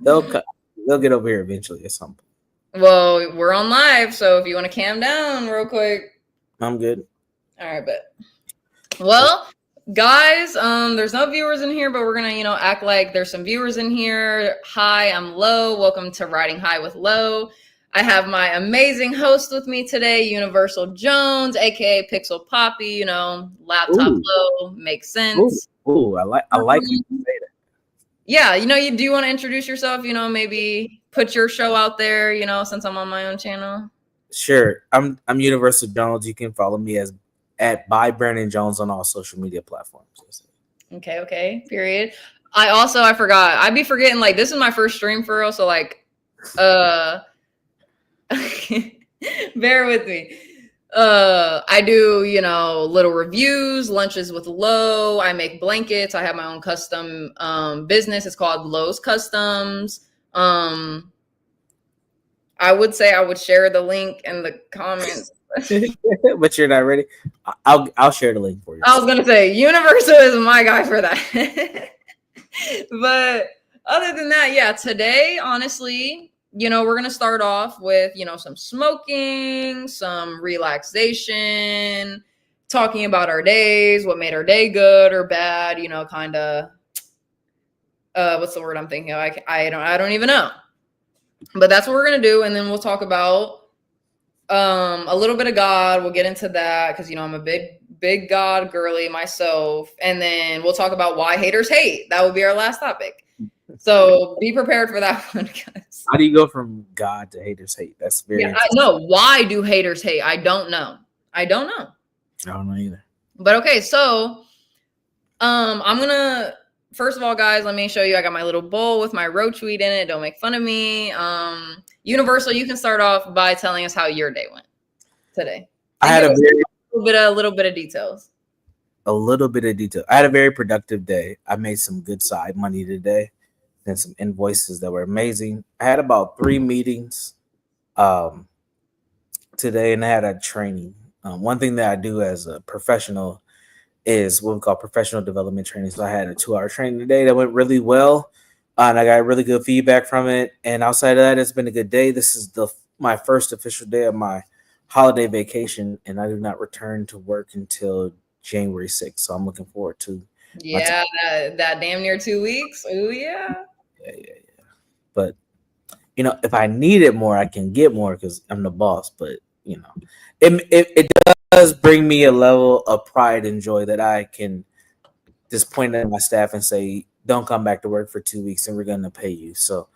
They'll cut. They'll get over here eventually at some point. Well, we're on live, so if you want to calm down real quick. I'm good. All right, bet. Well, guys, there's no viewers in here, but we're gonna, act like there's some viewers in here. Hi, I'm Lo. Welcome to Riding High with Lo. I have my amazing host with me today, Universal Jones, aka Pixel Poppy. Laptop Lo makes sense. Ooh, I like you say that. Yeah, you do want to introduce yourself? Maybe put your show out there. Since I'm on my own channel. Sure, I'm Universal Jones. You can follow me at by Brandon Jones on all social media platforms. Okay. Period. I forgot. I'd be forgetting, like, this is my first stream for real, so like bear with me. I do, little reviews, lunches with Lo. I make blankets. I have my own custom business. It's called Lo's Customs. I would say I would share the link in the comments. But you're not ready. I'll share the link for you. I was gonna say Universal is my guy for that. But other than that, yeah, today, honestly, we're gonna start off with some smoking, some relaxation, talking about our days, what made our day good or bad, kind of what's the word I'm thinking of? I don't even know. But that's what we're gonna do, and then we'll talk about a little bit of God. We'll get into that because I'm a big God girly myself, and then we'll talk about why haters hate. That will be our last topic. So be prepared for that one, guys. How do you go from God to haters hate? That's very. I know. Why do haters hate? I don't know. I don't know either. But okay, so I'm gonna. First of all, guys, let me show you. I got my little bowl with my roach weed in it. Don't make fun of me. Universal, you can start off by telling us how your day went today. I had a little bit of details. A little bit of detail. I had a very productive day. I made some good side money today and some invoices that were amazing. I had about 3 meetings today, and I had a training. One thing that I do as a professional is what we call professional development training. So I had a 2-hour training today that went really well, and I got really good feedback from it. And outside of that, it's been a good day. This is my first official day of my holiday vacation, and I do not return to work until January 6th. So I'm looking forward to. Yeah, that damn near 2 weeks. Oh yeah. Yeah. But if I need it more, I can get more because I'm the boss. But it does bring me a level of pride and joy that I can just point at my staff and say, don't come back to work for 2 weeks and we're going to pay you. So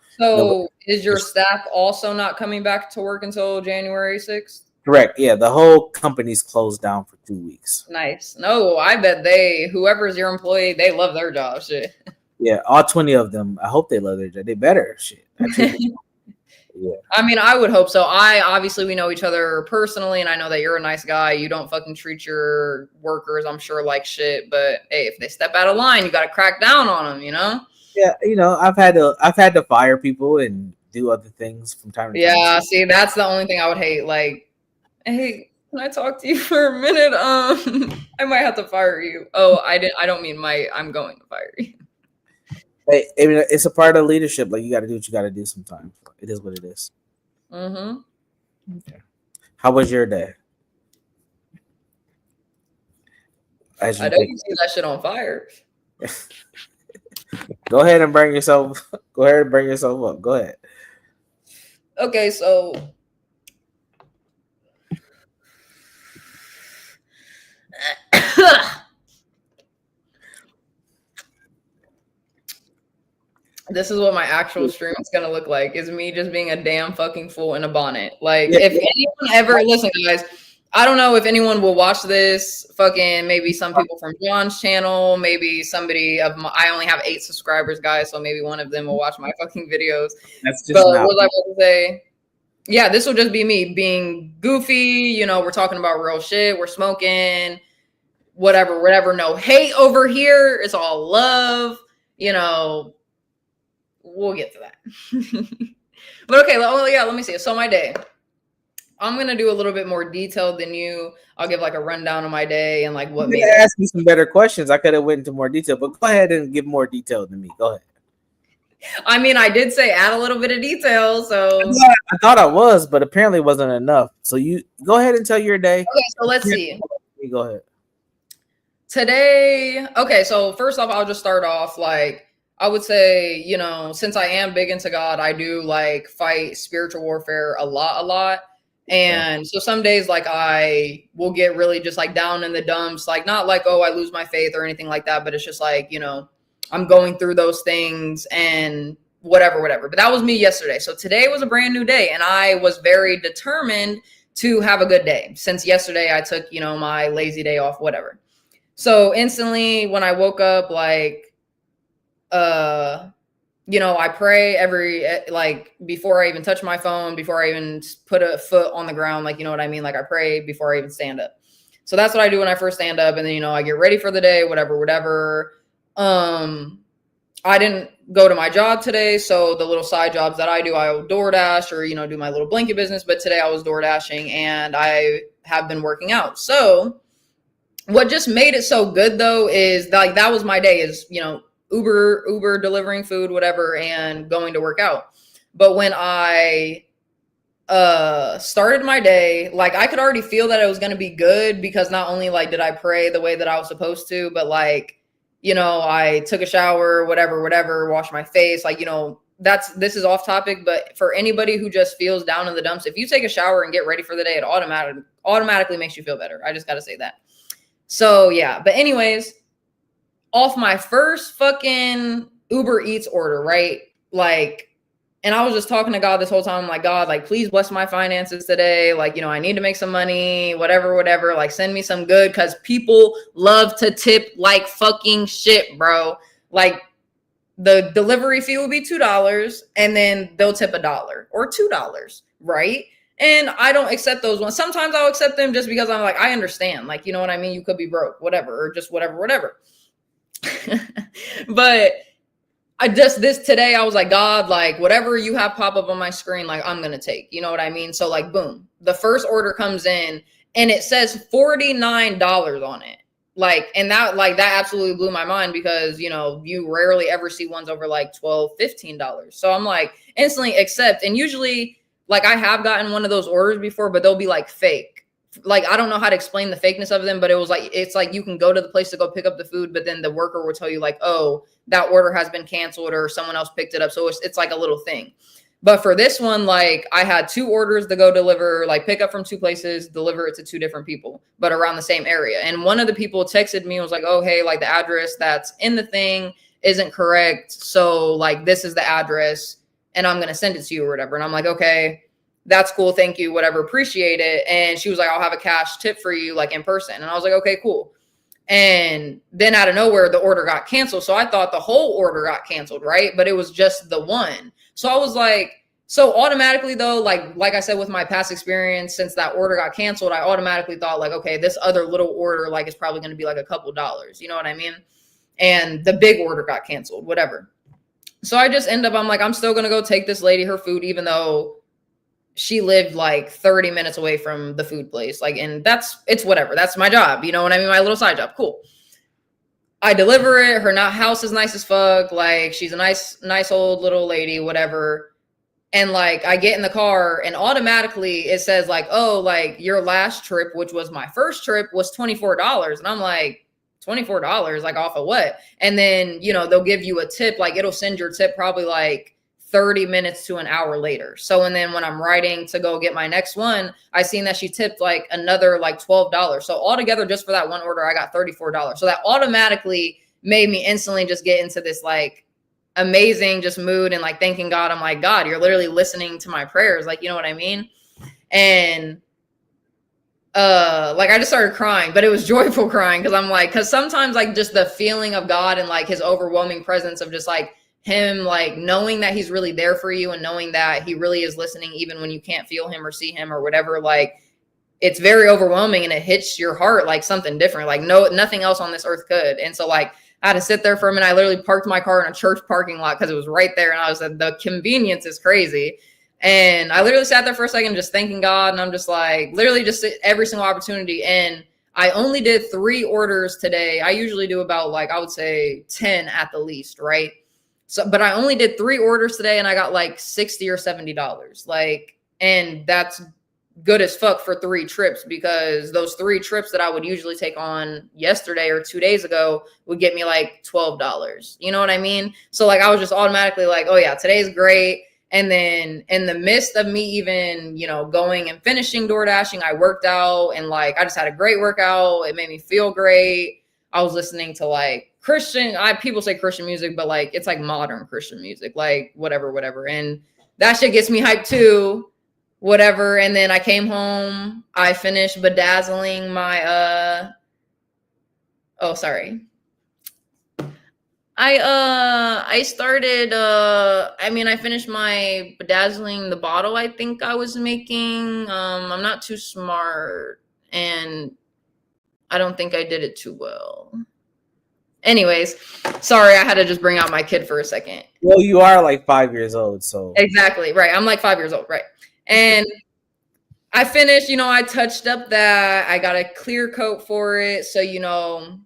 is your staff also not coming back to work until January 6th? Correct. Yeah, the whole company's closed down for 2 weeks. Nice. No, I bet whoever's your employee, they love their job. Shit. Yeah, all 20 of them. I hope they love their job. They better. Shit. Yeah. I mean, I would hope so. Obviously we know each other personally, and I know that you're a nice guy. You don't fucking treat your workers, I'm sure, like shit. But hey, if they step out of line, you got to crack down on them. Yeah, I've had to fire people and do other things from time to time. Yeah, see, that's the only thing I would hate. Like, hey, can I talk to you for a minute? I might have to fire you. Oh, I don't mean I'm going to fire you. Hey, I mean, it's a part of leadership. Like, you got to do what you got to do sometimes. It is what it is. Mm-hmm. Okay. How was your day? I know you see that shit on fire. Go ahead and bring yourself up. Go ahead. Okay, so this is what my actual stream is going to look like, is me just being a damn fucking fool in a bonnet. Like, if anyone ever, listen, guys, I don't know if anyone will watch this. Fucking maybe some people from John's channel, maybe somebody I only have 8 subscribers, guys, so maybe one of them will watch my fucking videos. That's just but what was I going to say? Yeah, this will just be me being goofy. We're talking about real shit. We're smoking, whatever. No hate over here. It's all love. We'll get to that. But okay, let me see. So my day. I'm going to do a little bit more detailed than you. I'll give like a rundown of my day and like what made it. Ask me some better questions. I could have went into more detail, but go ahead and give more detail than me. Go ahead. I mean, I did say add a little bit of detail. So, Yeah, I thought I was, but apparently it wasn't enough. So you go ahead and tell your day. okay, so let's see. You go ahead. Today, okay, so first off, I'll just start off like I would say, since I am big into God, I do like fight spiritual warfare a lot, a lot. Okay. And so some days, like, I will get really just like down in the dumps, like, not like, oh, I lose my faith or anything like that, but it's just like, I'm going through those things and whatever, whatever. But that was me yesterday. So today was a brand new day, and I was very determined to have a good day since yesterday I took, my lazy day off, whatever. So instantly when I woke up, like, I pray like before I even touch my phone, before I even put a foot on the ground, like, you know what I mean? Like I pray before I even stand up. So that's what I do when I first stand up. And then, I get ready for the day, whatever, whatever. I didn't go to my job today. So the little side jobs that I do, I will DoorDash or, do my little blanket business. But today I was DoorDashing and I have been working out. So what just made it so good though is like that was my day is Uber delivering food, whatever, and going to work out. But when I started my day, like I could already feel that it was going to be good because not only like did I pray the way that I was supposed to, but like I took a shower, whatever, washed my face, like this is off topic, but for anybody who just feels down in the dumps, if you take a shower and get ready for the day, it automatically makes you feel better. I just got to say that. So yeah, but anyways, off my first fucking Uber Eats order, right? Like, and I was just talking to God this whole time. I'm like, God, like, please bless my finances today. Like, I need to make some money, whatever. Like, send me some good, because people love to tip like fucking shit, bro. Like, the delivery fee will be $2 and then they'll tip $1 or $2, right? And I don't accept those ones. Sometimes I'll accept them just because I'm like, I understand. Like, you know what I mean? You could be broke, whatever, or just whatever. But today I was like, God, like whatever you have pop up on my screen, like I'm going to take, you know what I mean? So like, boom, the first order comes in and it says $49 on it. Like, and that absolutely blew my mind because, you rarely ever see ones over like $12, $15. So I'm like instantly accept. And usually like I have gotten one of those orders before, but they'll be like fake. Like, I don't know how to explain the fakeness of them, but it's like you can go to the place to go pick up the food, but then the worker will tell you like, oh, that order has been canceled or someone else picked it up. So it's like a little thing. But for this one, like I had 2 orders to go deliver, like pick up from 2 places, deliver it to 2 different people, but around the same area. And one of the people texted me and was like, oh, hey, like the address that's in the thing isn't correct. So like, this is the address and I'm going to send it to you or whatever. And I'm like, okay, that's cool. Thank you. Whatever. Appreciate it. And she was like, I'll have a cash tip for you, like in person. And I was like, okay, cool. And then out of nowhere, the order got canceled. So I thought the whole order got canceled, right? But it was just the one. So I was like, so automatically though, like I said, with my past experience, since that order got canceled, I automatically thought like, okay, this other little order, like is probably going to be like a couple dollars. You know what I mean? And the big order got canceled, whatever. So I just I'm like, I'm still going to go take this lady her food, even though she lived like 30 minutes away from the food place. Like, and it's whatever. That's my job. You know what I mean? My little side job. Cool. I deliver it. Her house is nice as fuck. Like, she's a nice old little lady, whatever. And like, I get in the car and automatically it says like, oh, like your last trip, which was my first trip, was $24. And I'm like, $24, like off of what? And then, they'll give you a tip. Like, it'll send your tip probably like 30 minutes to an hour later. So, and then when I'm riding to go get my next one, I seen that she tipped like another like $12. So altogether, just for that one order, I got $34. So that automatically made me instantly just get into this like amazing just mood and like thanking God. I'm like, God, you're literally listening to my prayers. Like, you know what I mean? And like I just started crying, but it was joyful crying because I'm like, because sometimes like just the feeling of God and like his overwhelming presence of just like him, like knowing that he's really there for you and knowing that he really is listening even when you can't feel him or see him or whatever, like it's very overwhelming and it hits your heart like something different, like nothing else on this earth could. And so like I had to sit there for a minute. I literally parked my car in a church parking lot because it was right there, and I was like, the convenience is crazy. And I literally sat there for a second just thanking God, and I'm just like literally just every single opportunity. And I only did 3 orders today. I usually do about like I would say 10 at the least, right? So, but I only did 3 orders today and I got like $60 or $70. Like, and that's good as fuck for 3 trips, because those 3 trips that I would usually take on yesterday or 2 days ago would get me like $12. You know what I mean? So like I was just automatically like, oh yeah, today's great. And then in the midst of me even, you know, going and finishing door dashing, I worked out and like I just had a great workout. It made me feel great. I was listening to like people say Christian music, but like it's like modern Christian music, like whatever. And that shit gets me hyped too. Whatever. And then I came home, I finished bedazzling my oh sorry. I started I finished my bedazzling the bottle I think I was making. I'm not too smart and I don't think I did it too well. Anyways, sorry, I had to just bring out my kid for a second. Well, you are like 5 years old, so exactly right. I'm like 5 years old, right? And I finished, you know, I touched up that. I got a clear coat for it, so you know,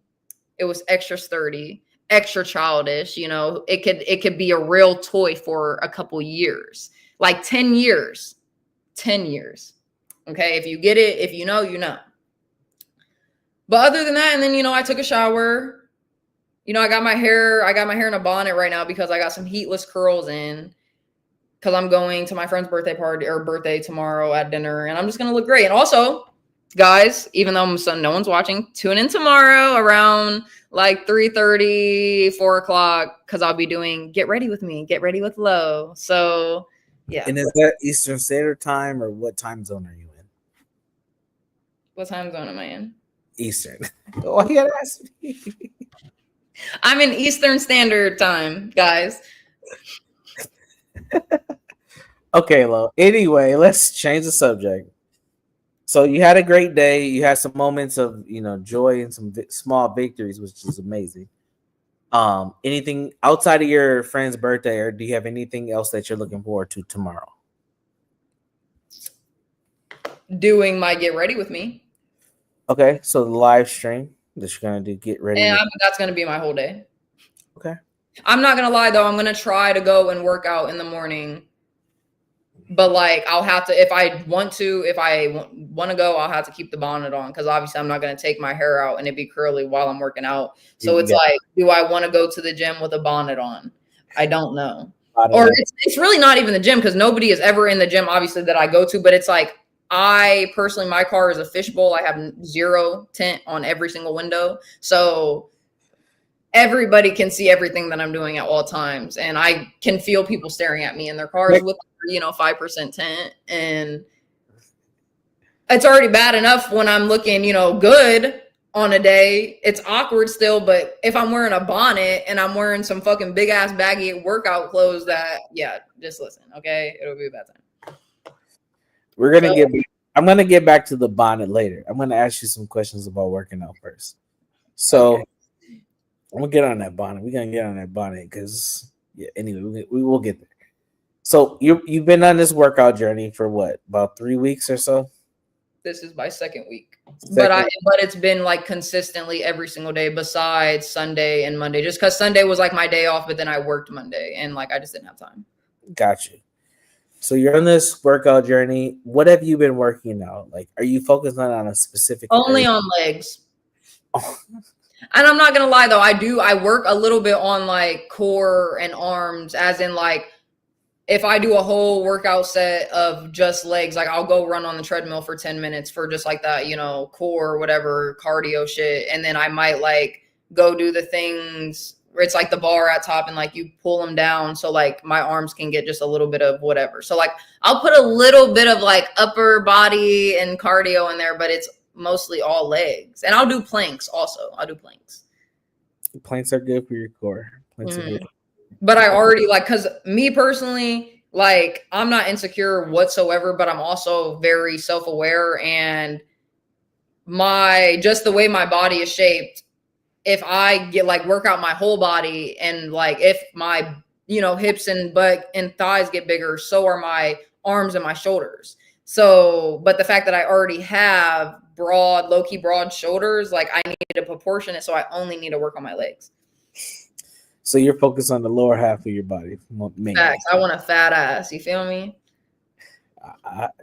it was extra sturdy, extra childish. You know, it could be a real toy for a couple years, like 10 years, 10 years. Okay, if you get it, if you know, you know. But other than that, and then you know, I took a shower. You know, I got my hair in a bonnet right now because I got some heatless curls in, because I'm going to my friend's birthday tomorrow at dinner, and I'm just gonna look great. And also, guys, even though no one's watching, tune in tomorrow around like 3:30, 4 o'clock, because I'll be doing Get Ready With Me, Get Ready with Lo. So yeah. And is that Eastern Standard Time, or what time zone are you in? What time zone am I in? Eastern. Oh, you gotta ask me. I'm in Eastern Standard Time, guys. Okay, Lo. Anyway, let's change the subject. So you had a great day. You had some moments of, you know, joy and some small victories, which is amazing. Anything outside of your friend's birthday, or do you have anything else that you're looking forward to tomorrow? Doing my Get Ready With Me. Okay, so the live stream that you're gonna do, Get Ready. And that's gonna be my whole day. Okay. I'm not gonna lie though, I'm gonna try to go and work out in the morning. But like I'll have to, if I want to go, I'll have to keep the bonnet on, because obviously I'm not going to take my hair out and it be curly while I'm working out. So it's like, do I want to go to the gym with a bonnet on? I don't know. Or it's really not even the gym, because nobody is ever in the gym, obviously, that I go to. But it's like, I personally, my car is a fishbowl. I have 0 tint on every single window. So everybody can see everything that I'm doing at all times. And I can feel people staring at me in their cars with, you know, 5% tint. And it's already bad enough when I'm looking, you know, good on a day. It's awkward still. But if I'm wearing a bonnet and I'm wearing some fucking big ass baggy workout clothes, just listen, okay? It'll be a bad time. I'm gonna get back to the bonnet later. I'm gonna ask you some questions about working out first. So okay. I'm gonna get on that bonnet. We're gonna get on that bonnet because anyway, we will get there. So you've been on this workout journey for what, about 3 weeks or so? This is my second week. But it's been like consistently every single day besides Sunday and Monday, just because Sunday was like my day off, but then I worked Monday and like I just didn't have time. Got you. So you're on this workout journey. What have you been working out? Like, are you focused on a specific only area? On legs. Oh. And I'm not gonna lie though, I work a little bit on like core and arms, as in like if I do a whole workout set of just legs, like I'll go run on the treadmill for 10 minutes for just like that, you know, core, whatever, cardio shit. And then I might like go do the things where it's like the bar at top and like you pull them down. So like my arms can get just a little bit of whatever. So like I'll put a little bit of like upper body and cardio in there, but it's mostly all legs. And I'll do planks also. I'll do planks. Planks are good for your core. Planks are good. But I already like, because me personally, like I'm not insecure whatsoever, but I'm also very self-aware, and just the way my body is shaped, if I get like work out my whole body, and like if my, you know, hips and butt and thighs get bigger, so are my arms and my shoulders. So, but the fact that I already have low-key broad shoulders, like I need to proportion it, so I only need to work on my legs. So you're focused on the lower half of your body mainly. Facts. I want a fat ass. You feel me?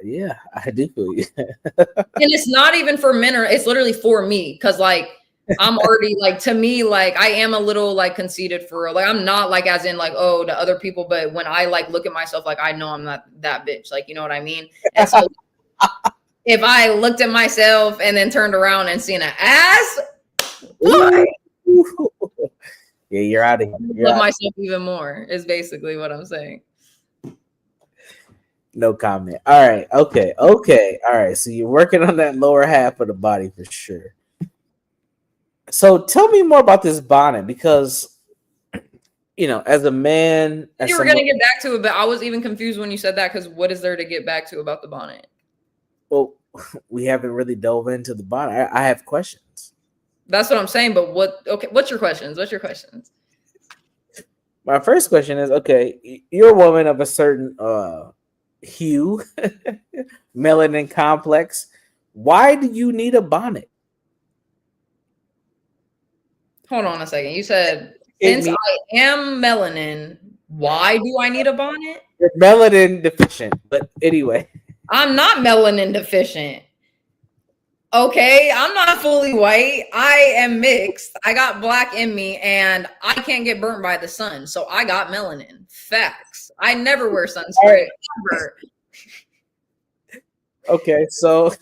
Yeah, I do feel you. And it's not even for men, or it's literally for me. Cause like I'm already like, to me, like I am a little like conceited for real. Like I'm not like as in like, oh, to other people, but when I like look at myself, like I know I'm not that bitch. Like, you know what I mean? And so if I looked at myself and then turned around and seen an ass, boy, Yeah, you're out of I here. would You're love out. myself even more, is basically what I'm saying. No comment. All right. Okay. Okay. All right. So you're working on that lower half of the body for sure. So tell me more about this bonnet because as a man, as You were someone, gonna get back to it, but I was even confused when you said that, because what is there to get back to about the bonnet? well, we haven't really dove into the bonnet. I have questions. That's what I'm saying. But what? Okay, what's your questions? What's your questions? My first question is, okay, you're a woman of a certain hue, melanin complex. Why do you need a bonnet? Hold on a second. You said, It since me I am melanin, why do I need a bonnet? You're melanin deficient, but anyway. I'm not melanin deficient. Okay, I'm not fully white. I am mixed. I got black in me, and I can't get burnt by the sun. So I got melanin. Facts. I never wear sunscreen. Right. Ever. Okay, so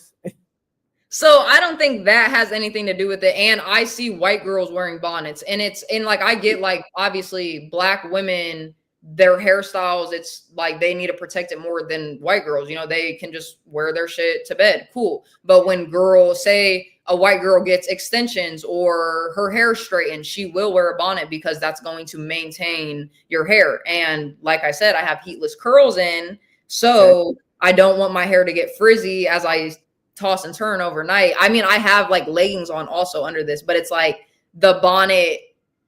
So I don't think that has anything to do with it. And I see white girls wearing bonnets, and it's and like I get like obviously black women, their hairstyles, it's like they need to protect it more than white girls. You know, they can just wear their shit to bed. Cool. But when girls say a white girl gets extensions or her hair straightened, she will wear a bonnet because that's going to maintain your hair. And like I said, I have heatless curls in, so I don't want my hair to get frizzy as I toss and turn overnight. I mean, I have like leggings on also under this, but it's like the bonnet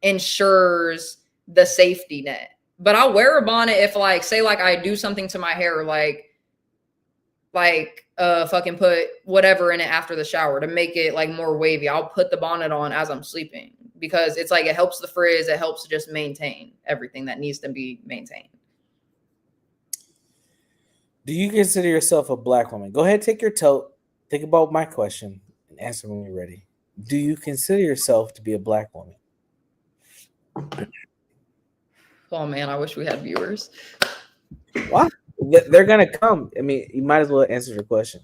ensures the safety net. But I'll wear a bonnet if like say like I do something to my hair, fucking put whatever in it after the shower to make it like more wavy. I'll put the bonnet on as I'm sleeping because it's like it helps the frizz, it helps just maintain everything that needs to be maintained. do you consider yourself a black woman? Go ahead, take your tote. Think about my question and answer when you're ready. Do you consider yourself to be a black woman? Oh man, I wish we had viewers. Why? They're gonna come. I mean, you might as well answer your question.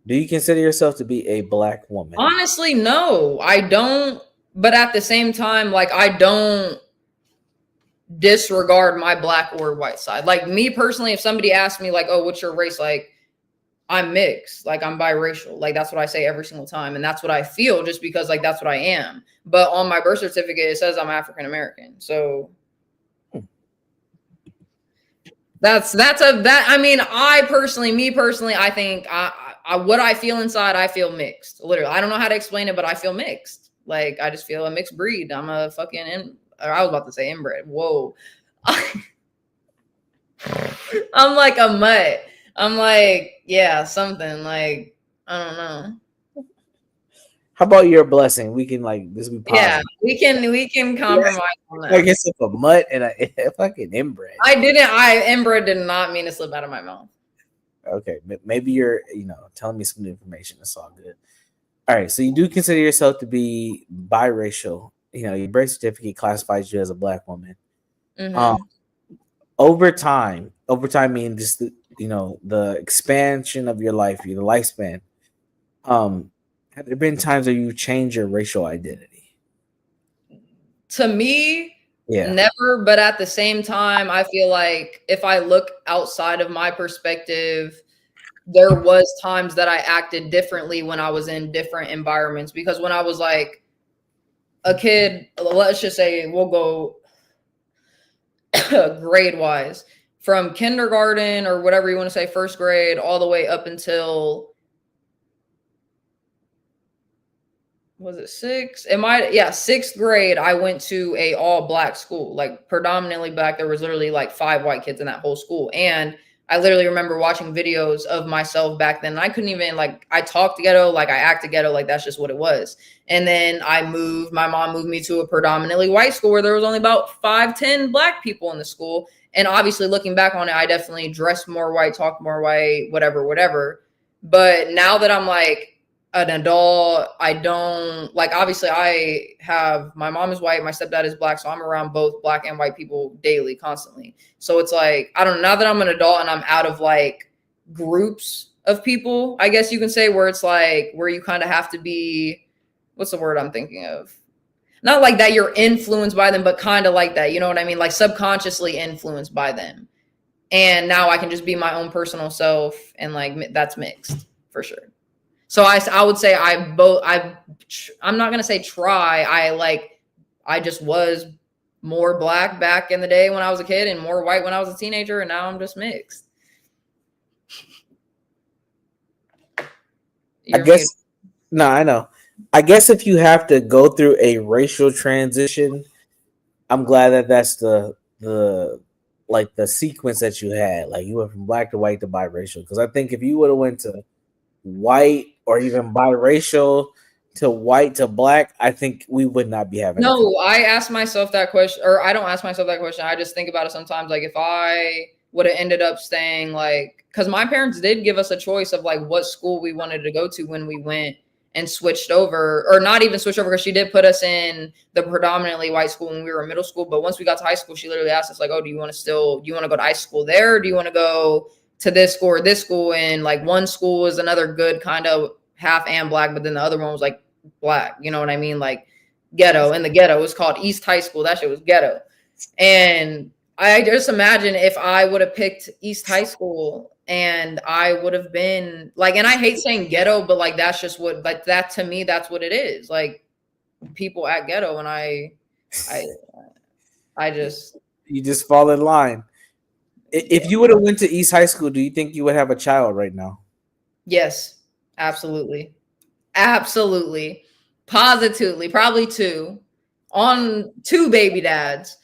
Do you consider yourself to be a black woman? Honestly, no, I don't. But at the same time, like I don't disregard my black or white side. Like me personally, if somebody asks me like, "Oh, what's your race?" Like I'm mixed, like I'm biracial. Like that's what I say every single time, and that's what I feel just because like that's what I am. But on my birth certificate it says I'm African American. So I mean, me personally, I think I what I feel inside, I feel mixed. Literally, I don't know how to explain it, but I feel mixed. Like I just feel a mixed breed. I'm a fucking or I was about to say inbred. Whoa. I'm like a mutt. I'm like, yeah, something like I don't know. How about your blessing? We can like this be Yeah, positive. we can compromise on I that. guess if a mutt and a fucking inbred. Inbred did not mean to slip out of my mouth. Okay, maybe you're telling me some new information. That's all good. All right, so you do consider yourself to be biracial. Your birth certificate classifies you as a black woman. Um, Mm-hmm. over time means just the expansion of your life, your lifespan. Um, have there been times where you change your racial identity? To me, Yeah. never, but at the same time, I feel like if I look outside of my perspective, there was times that I acted differently when I was in different environments because when I was like a kid, let's just say we'll go grade wise from kindergarten or whatever you want to say, first grade, all the way up until was it six? Sixth grade. I went to a all black school, like predominantly black. There was literally like 5 white kids in that whole school. And I literally remember watching videos of myself back then. And I couldn't even like I talked ghetto, like I acted ghetto, like that's just what it was. And then my mom moved me to a predominantly white school where there was only about 5, 10 black people in the school. And obviously looking back on it, I definitely dressed more white, talked more white, whatever, whatever. But now that I'm like an adult, I don't like obviously I have my mom is white, my stepdad is black, so I'm around both black and white people daily, constantly. So it's like, I don't know, now that I'm an adult and I'm out of like groups of people, I guess you can say, where it's like where you kind of have to be, what's the word I'm thinking of? Not like that you're influenced by them, but kind of like that, you know what I mean? Like subconsciously influenced by them. And now I can just be my own personal self, and like that's mixed for sure. So I would say I'm not gonna say try. I just was more black back in the day when I was a kid and more white when I was a teenager, and now I'm just mixed. I guess no, I know. I guess if you have to go through a racial transition, I'm glad that that's the like the sequence that you had. Like you went from black to white to biracial. Because I think if you would have went to white or even biracial to white to black, I think we would not be having. No, I ask myself that question, or I don't ask myself that question. I just think about it sometimes. Like if I would have ended up staying, like, because my parents did give us a choice of like what school we wanted to go to when we went and switched over, or not even switched over, because she did put us in the predominantly white school when we were in middle school. But once we got to high school, she literally asked us like, "Oh, do you want to go to high school there? Or do you want to go to this school or this school?" And like one school was another good kind of half and black, but then the other one was like black. You know what I mean? Like ghetto. In the ghetto, it was called East High School. That shit was ghetto. And I just imagine if I would have picked East High School and I would have been like, and I hate saying ghetto, but like that's just what, like that to me, that's what it is. Like people act ghetto, and I just You just fall in line. If you would have went to East High School, do you think you would have a child right now? yes, absolutely, absolutely, positively, probably two, on two baby dads.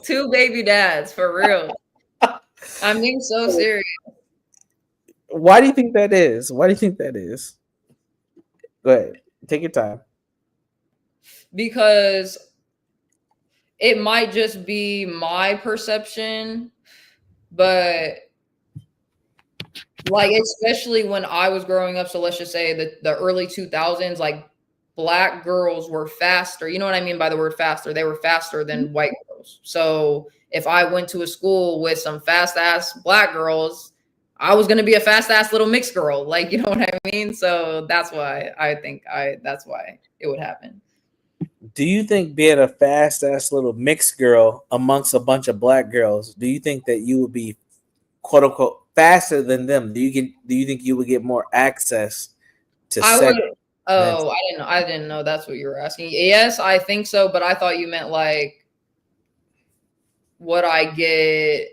Two baby dads, for real. I'm being so serious. Why do you think that is? Why do you think that is? Go ahead. Take your time. Because it might just be my perception, but like especially when I was growing up, so let's just say the early 2000s, like black girls were faster. You know what I mean by the word faster? They were faster than white girls. So if I went to a school with some fast ass black girls, I was gonna be a fast ass little mixed girl. Like, you know what I mean? So that's why I think that's why it would happen. Do you think being a fast ass little mixed girl amongst a bunch of black girls, do you think that you would be quote unquote faster than them? Do you think you would get more access to I sex? would. Oh, I didn't know. I didn't know that's what you were asking. Yes, I think so, but I thought you meant like would I get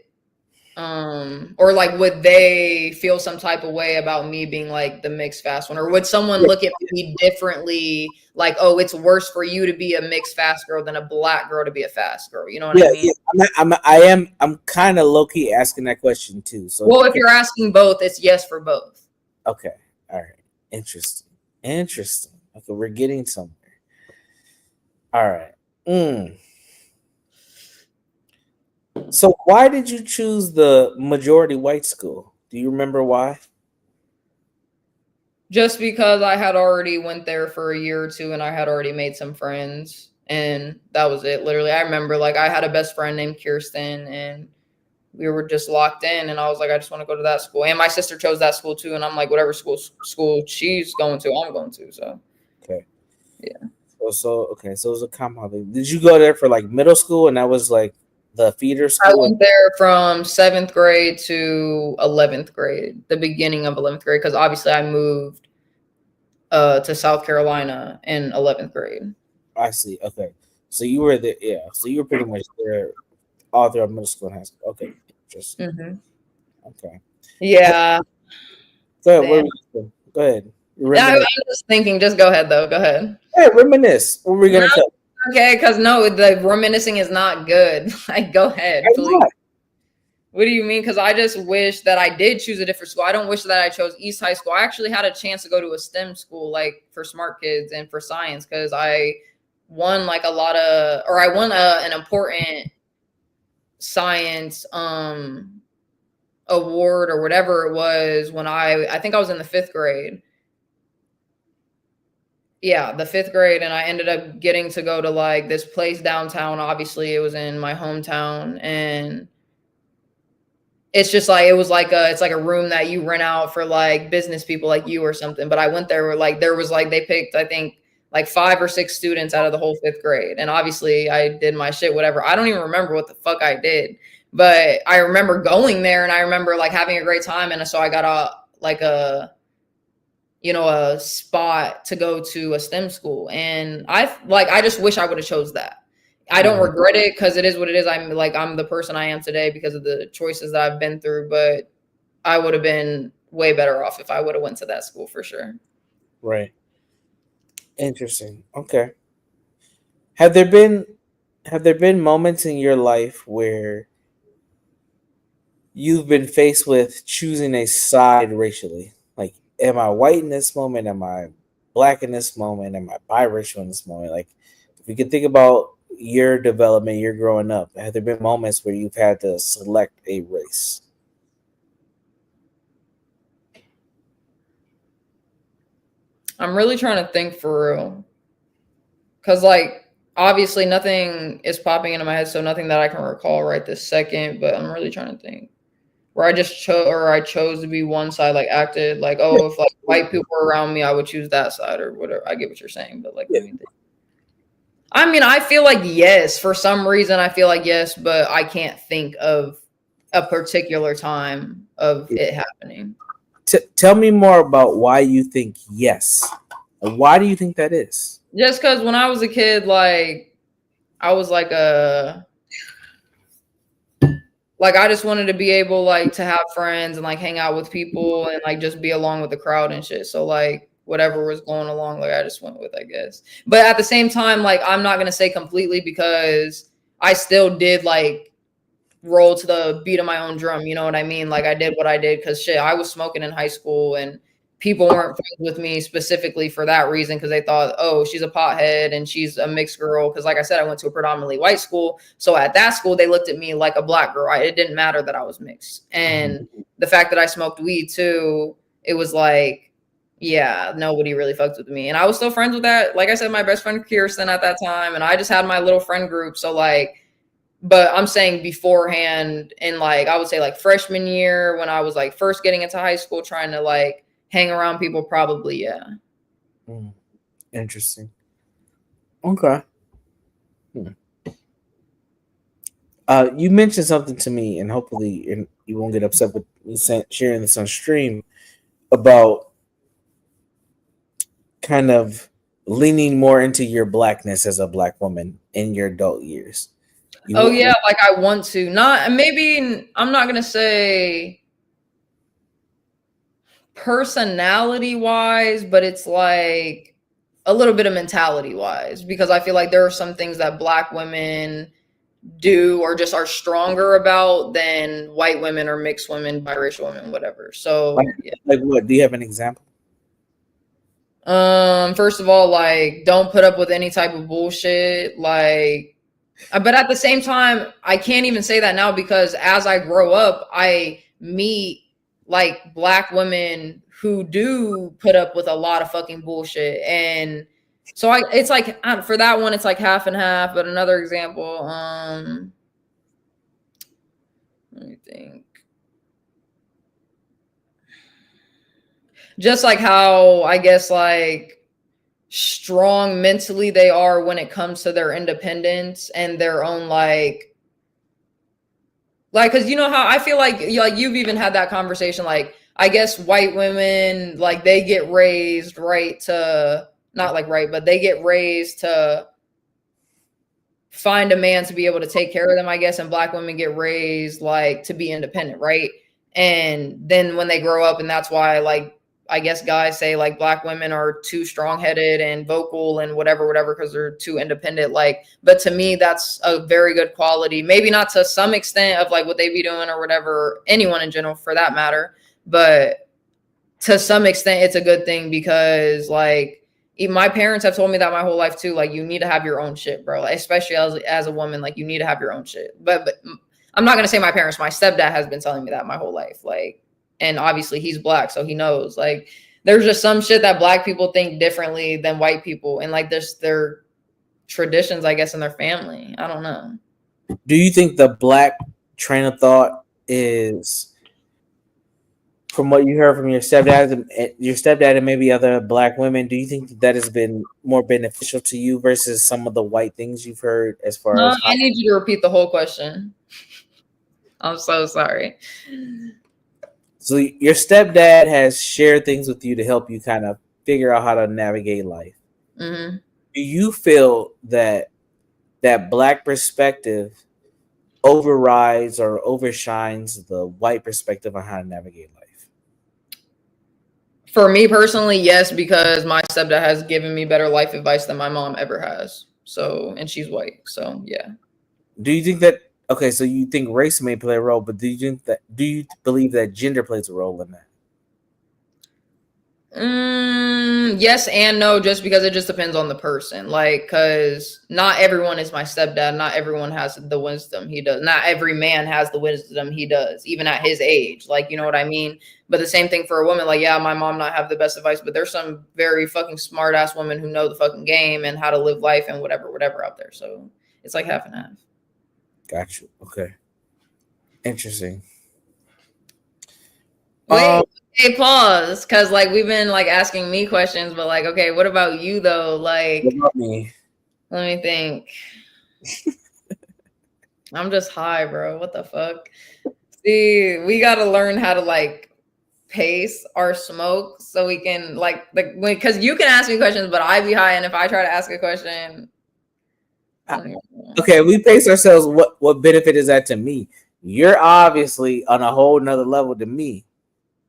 or like would they feel some type of way about me being like the mixed fast one, or would someone look at me differently, like, oh, it's worse for you to be a mixed fast girl than a black girl to be a fast girl? You know what I mean? Yeah. I'm kind of low key asking that question too. So well, if you're asking both, it's yes for both. okay, all right, interesting. Okay, we're getting somewhere. All right. So why did you choose the majority white school? Do you remember why? Just because I had already went there for a year or two and I had already made some friends, and that was it. Literally, I remember like I had a best friend named Kirsten, and we were just locked in, and I was like, I just want to go to that school. And my sister chose that school too, and I'm like, whatever school she's going to, I'm going to. So okay. Yeah. So it was a compound thing. Did you go there for like middle school, and that was like the feeder school? I went there from 7th grade to 11th grade, the beginning of 11th grade, because obviously I moved to South Carolina in 11th grade. I see. Okay. So you were there, yeah. So you were pretty much there all throughout middle school and high school. Okay. Interesting. Mm-hmm. Okay. Yeah. Go ahead. Go ahead. I was just thinking, just go ahead though. Go ahead. Hey, reminisce. What were we gonna tell? Okay, because no, the reminiscing is not good. Like, go ahead, Why please. not? What do you mean? Because I just wish that I did choose a different school. I don't wish that I chose East High School. I actually had a chance to go to a STEM school, like for smart kids and for science, because I won like a lot of, or I won an important science award or whatever it was when I think I was in the fifth grade. Yeah, the fifth grade, and I ended up getting to go to like this place downtown. Obviously, it was in my hometown, and it's just like it was like it's like a room that you rent out for like business people like you or something. But I went there like there was like they picked I think like 5 or 6 students out of the whole fifth grade, and obviously I did my shit whatever. I don't even remember what the fuck I did, but I remember going there and I remember like having a great time, and so I got a like a a spot to go to a STEM school, and I just wish I would have chose that. I don't Mhm. regret it because it is what it is. I'm the person I am today because of the choices that I've been through, but I would have been way better off if I would have went to that school for sure. Right. Interesting. Okay. Have there been have there been moments in your life where you've been faced with choosing a side racially? Like, am I white in this moment? Am I black in this moment? Am I biracial in this moment? Like, if you can think about your development, your growing up, have there been moments where you've had to select a race? I'm really trying to think for real because like obviously nothing is popping into my head, so nothing that I can recall right this second. But I'm really trying to think where I just chose or I chose to be one side, like acted like, Yeah, oh, if like white people were around me, I would choose that side or whatever. I get what you're saying, but like yeah. let me think. I mean, I feel like yes, for some reason I feel like yes, but I can't think of a particular time of it happening. Tell me more about why you think yes. Why do you think that is? Just because when I was a kid, like I was like I just wanted to be able like to have friends and like hang out with people and like just be along with the crowd and shit. So like whatever was going along, like I just went with, I guess. But at the same time, like I'm not gonna say completely because I still did like roll to the beat of my own drum. You know what I mean? Like I did what I did because shit, I was smoking in high school and people weren't friends with me specifically for that reason because they thought, oh, she's a pothead and she's a mixed girl. Because like I said, I went to a predominantly white school, so at that school they looked at me like a black girl. It didn't matter that I was mixed, and Mhm. the fact that I smoked weed too, it was like, yeah, nobody really fucked with me, and I was still friends with that. Like I said, my best friend Kirsten at that time, and I just had my little friend group. So like but I'm saying beforehand in like I would say like freshman year when I was like first getting into high school trying to like hang around people probably yeah. Mm, interesting. Okay. Hmm. You mentioned something to me, and hopefully, you won't get upset with me sharing this on stream about kind of leaning more into your blackness as a black woman in your adult years. Oh You, yeah, like I want to. Not maybe I'm not going to say personality wise, but it's like a little bit of mentality wise because I feel like there are some things that black women do or just are stronger about than white women or mixed women, biracial women, whatever. like, So yeah. like what? Do you have an example? First of all, like, don't put up with any type of bullshit. Like, but at the same time, I can't even say that now because as I grow up, I meet like black women who do put up with a lot of fucking bullshit. And so it's like, for that one, it's like half and half. But another example, let me think. Just like how I guess like strong mentally they are when it comes to their independence and their own like because you know how I feel like you've even had that conversation like I guess white women like they get raised right to not like right but they get raised to find a man to be able to take care of them I guess and black women get raised like to be independent right and then when they grow up and that's why like I guess guys say like black women are too strong-headed and vocal and whatever because they're too independent. Like, but to me, that's a very good quality. Maybe not to some extent of like what they be doing or whatever, anyone in general for that matter, but to some extent it's a good thing because like even my parents have told me that my whole life too. Like, you need to have your own shit, bro. Like, especially as a woman, like you need to have your own shit. But I'm not gonna say my parents. My stepdad has been telling me that my whole life. Like, and obviously he's black, so he knows. Like, there's just some shit that black people think differently than white people, and like there's their traditions, I guess, in their family. I don't know. Do you think the black train of thought is, from what you heard from your stepdad and maybe other black women, do you think that has been more beneficial to you versus some of the white things you've heard as far No, as how? I need you to repeat the whole question. I'm so sorry. So your stepdad has shared things with you to help you kind of figure out how to navigate life. Mm-hmm. Do you feel that that black perspective overrides or overshines the white perspective on how to navigate life? For me personally, yes, because my stepdad has given me better life advice than my mom ever has. So, and she's white. So, yeah. Do you think that, okay, so you think race may play a role, but do you believe that gender plays a role in that? Yes and no, just because it just depends on the person. Like, because not everyone is my stepdad. Not everyone has the wisdom he does. Not every man has the wisdom he does, even at his age. Like, you know what I mean? But the same thing for a woman. Like, yeah, my mom not have the best advice, but there's some very fucking smart ass women who know the fucking game and how to live life and whatever out there. So it's like half and half. Got you. Okay. Interesting. Wait, hey, pause, because like we've been like asking me questions, but like, okay, what about you though? What Like, about me? let me think. I'm just high, bro. What the fuck? See, we gotta learn how to like pace our smoke so we can like because you can ask me questions, but I be high, and if I try to ask a question, I I- don't even know. Okay, we pace ourselves. What benefit is that to me? You're obviously on a whole nother level than me.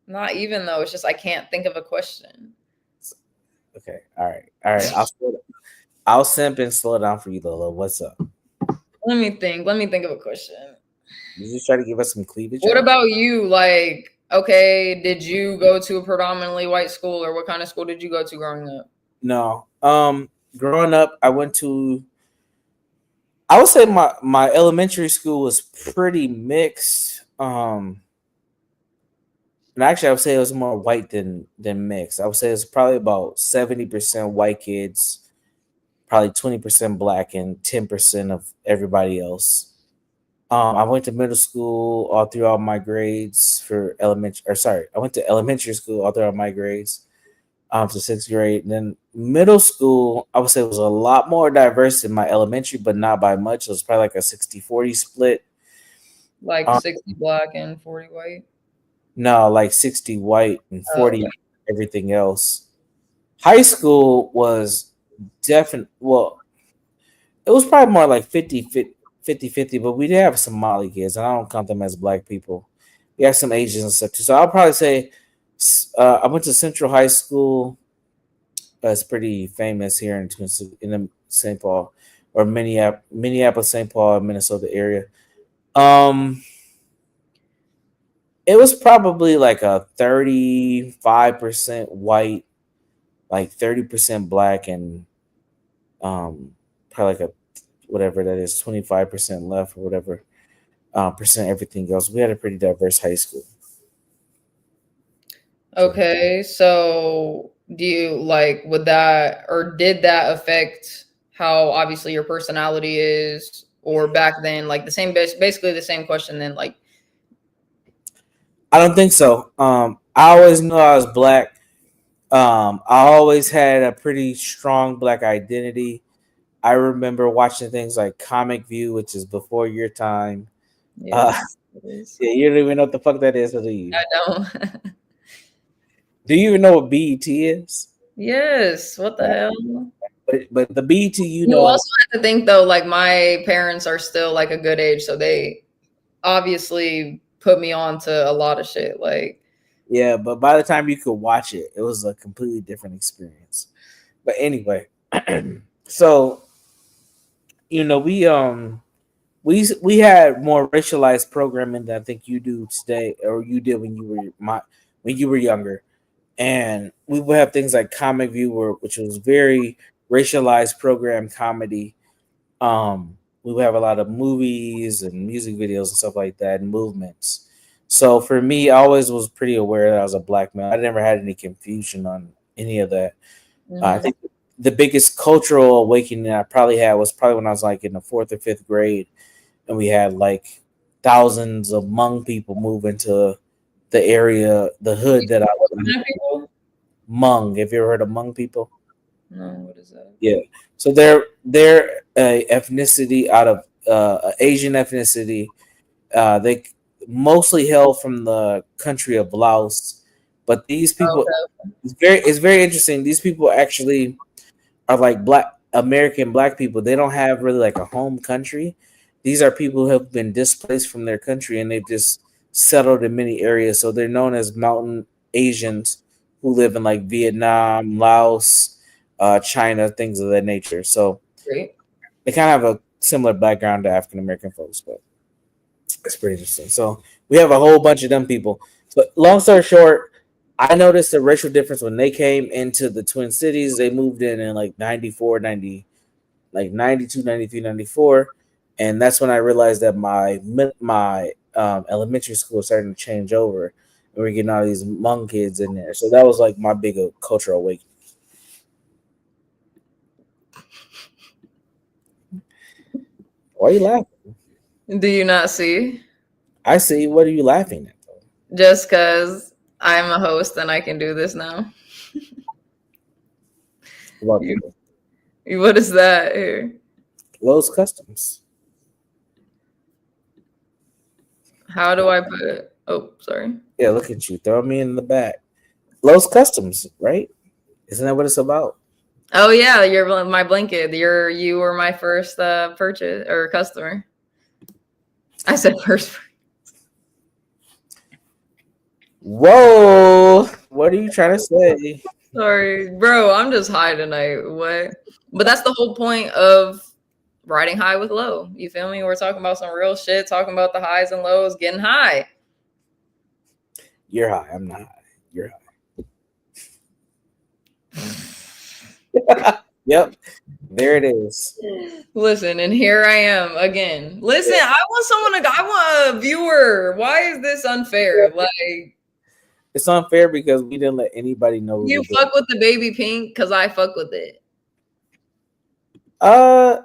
Not even though it's just I can't think of a question. Okay, all right, all right. I'll simp and slow down for you, Lolo. What's up? Let me think. Let me think of a question. You just try to give us some cleavage, What y'all? about you? Like, okay, did you go to a predominantly white school, or what kind of school did you go to growing up? No. Growing up, I went to. I would say my elementary school was pretty mixed. And actually, I would say it was more white than mixed. I would say it's probably about 70% white kids, probably 20% black, and 10% of everybody else. I went to middle school all throughout my grades for elementary. Or sorry, I went to elementary school all throughout my grades to sixth grade. And then middle school, I would say it was a lot more diverse in my elementary, but not by much. It was probably like a 60-40 split. Like Um, 60 black and 40 white? no, like 60 white and Oh, 40 everything else. High school was definitely, well, it was probably more like 50-50, but we did have some Somali kids, and I don't count them as black people. We have some Asians and stuff too. So I'll probably say I went to Central High School. It's pretty famous here in the St. Paul or Minneapolis, St. Paul, Minnesota area. Um, it was probably like a 35% white, like 30% black, and probably like a whatever that is, 25% left or whatever percent everything else. We had a pretty diverse high school. So okay. So, do you like, would that, or did that affect how obviously your personality is? Or back then, like the same, basically the same question then, like, I don't think so. I always knew I was black. I always had a pretty strong black identity. I remember watching things like Comic View, which is before your time. Uh, yes, it is. yeah, you don't even know what the fuck that is, do you? I don't. Do you even know what BET is? Yes, what the hell? But the BET, you You know, also have to think though, like my parents are still like a good age, so they obviously put me on to a lot of shit. Like, Yeah, but by the time you could watch it, it was a completely different experience. But anyway, so we had more racialized programming than I think you do today, or you did when you were younger. And we would have things like Comic View, which was very racialized program comedy. We would have a lot of movies and music videos and stuff like that, and movements. So for me, I always was pretty aware that I was a black male. I never had any confusion on any of that. I Hmm. think the biggest cultural awakening I probably had was probably when I was like in the fourth or fifth grade, and we had like thousands of Hmong people move into the area, the hood that I What was kind of people? Hmong. Have you ever heard of Hmong people? No, what is that? Yeah. So they're a ethnicity out of Asian ethnicity. They mostly hail from the country of Laos, but these people Okay. it's very interesting. These people actually are like black people. They don't have really like a home country. These are people who have been displaced from their country and they've just settled in many areas. So they're known as mountain Asians who live in like Vietnam, Laos, China, things of that nature. So Great. they kind of have a similar background to African American folks, but it's pretty interesting. So we have a whole bunch of them people. So long story short, I noticed the racial difference when they came into the Twin Cities. They moved in like 94, 90, like 92, 93, 94, and that's when I realized that my elementary school was starting to change over, and we're getting all these Hmong kids in there. So that was like my big cultural awakening. Why are you laughing? Do you not see? I see. What are you laughing at? Though? Just because I'm a host and I can do this now. About You, the what is that here? Lowe's Customs. How do I put it? Oh, sorry. Yeah, look at you. Throw me in the back. Lowe's Customs, right? Isn't that what it's about? Oh yeah, you're my blanket. You were my first purchase or customer. I said first. Whoa! What are you trying to say? Sorry, bro. I'm just high tonight. What? But that's the whole point of riding high with low. You feel me? We're talking about some real shit. Talking about the highs and lows. Getting high. You're high. I'm not high. You're high. Yep. There it is. Listen, and here I am again. Listen, I want someone to. I want a viewer. Why is this unfair? Like It's unfair because we didn't let anybody know we you were doing. fuck with the baby pink because I fuck with it.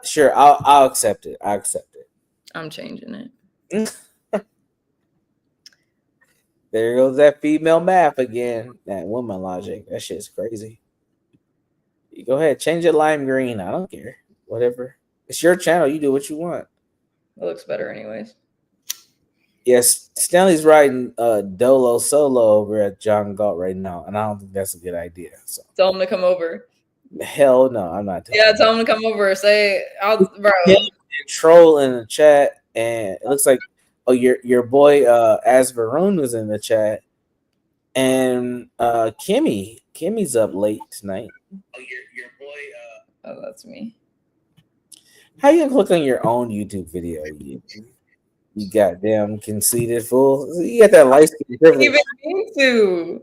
Sure. I'll accept it. I accept I'm changing it. it. There goes that female math again. That woman logic. That shit's crazy. You go ahead, change it lime green. I don't care. Whatever. It's your channel. You do what you want. It looks better, anyways. Yes, Stanley's riding Dolo solo over at John Galt right now, and I don't think that's a good idea. So Tell him to come over. hell no, I'm not telling Yeah, him. tell him to come over. Say, I'll, bro. Him and Troll in the chat, and it looks like your boy Asvaroon was in the chat, and Kimmy's up late tonight. Oh, your boy. Oh, that's me. How you click on your own YouTube video? You goddamn conceited fool. You got that light skin I didn't privilege. even mean to.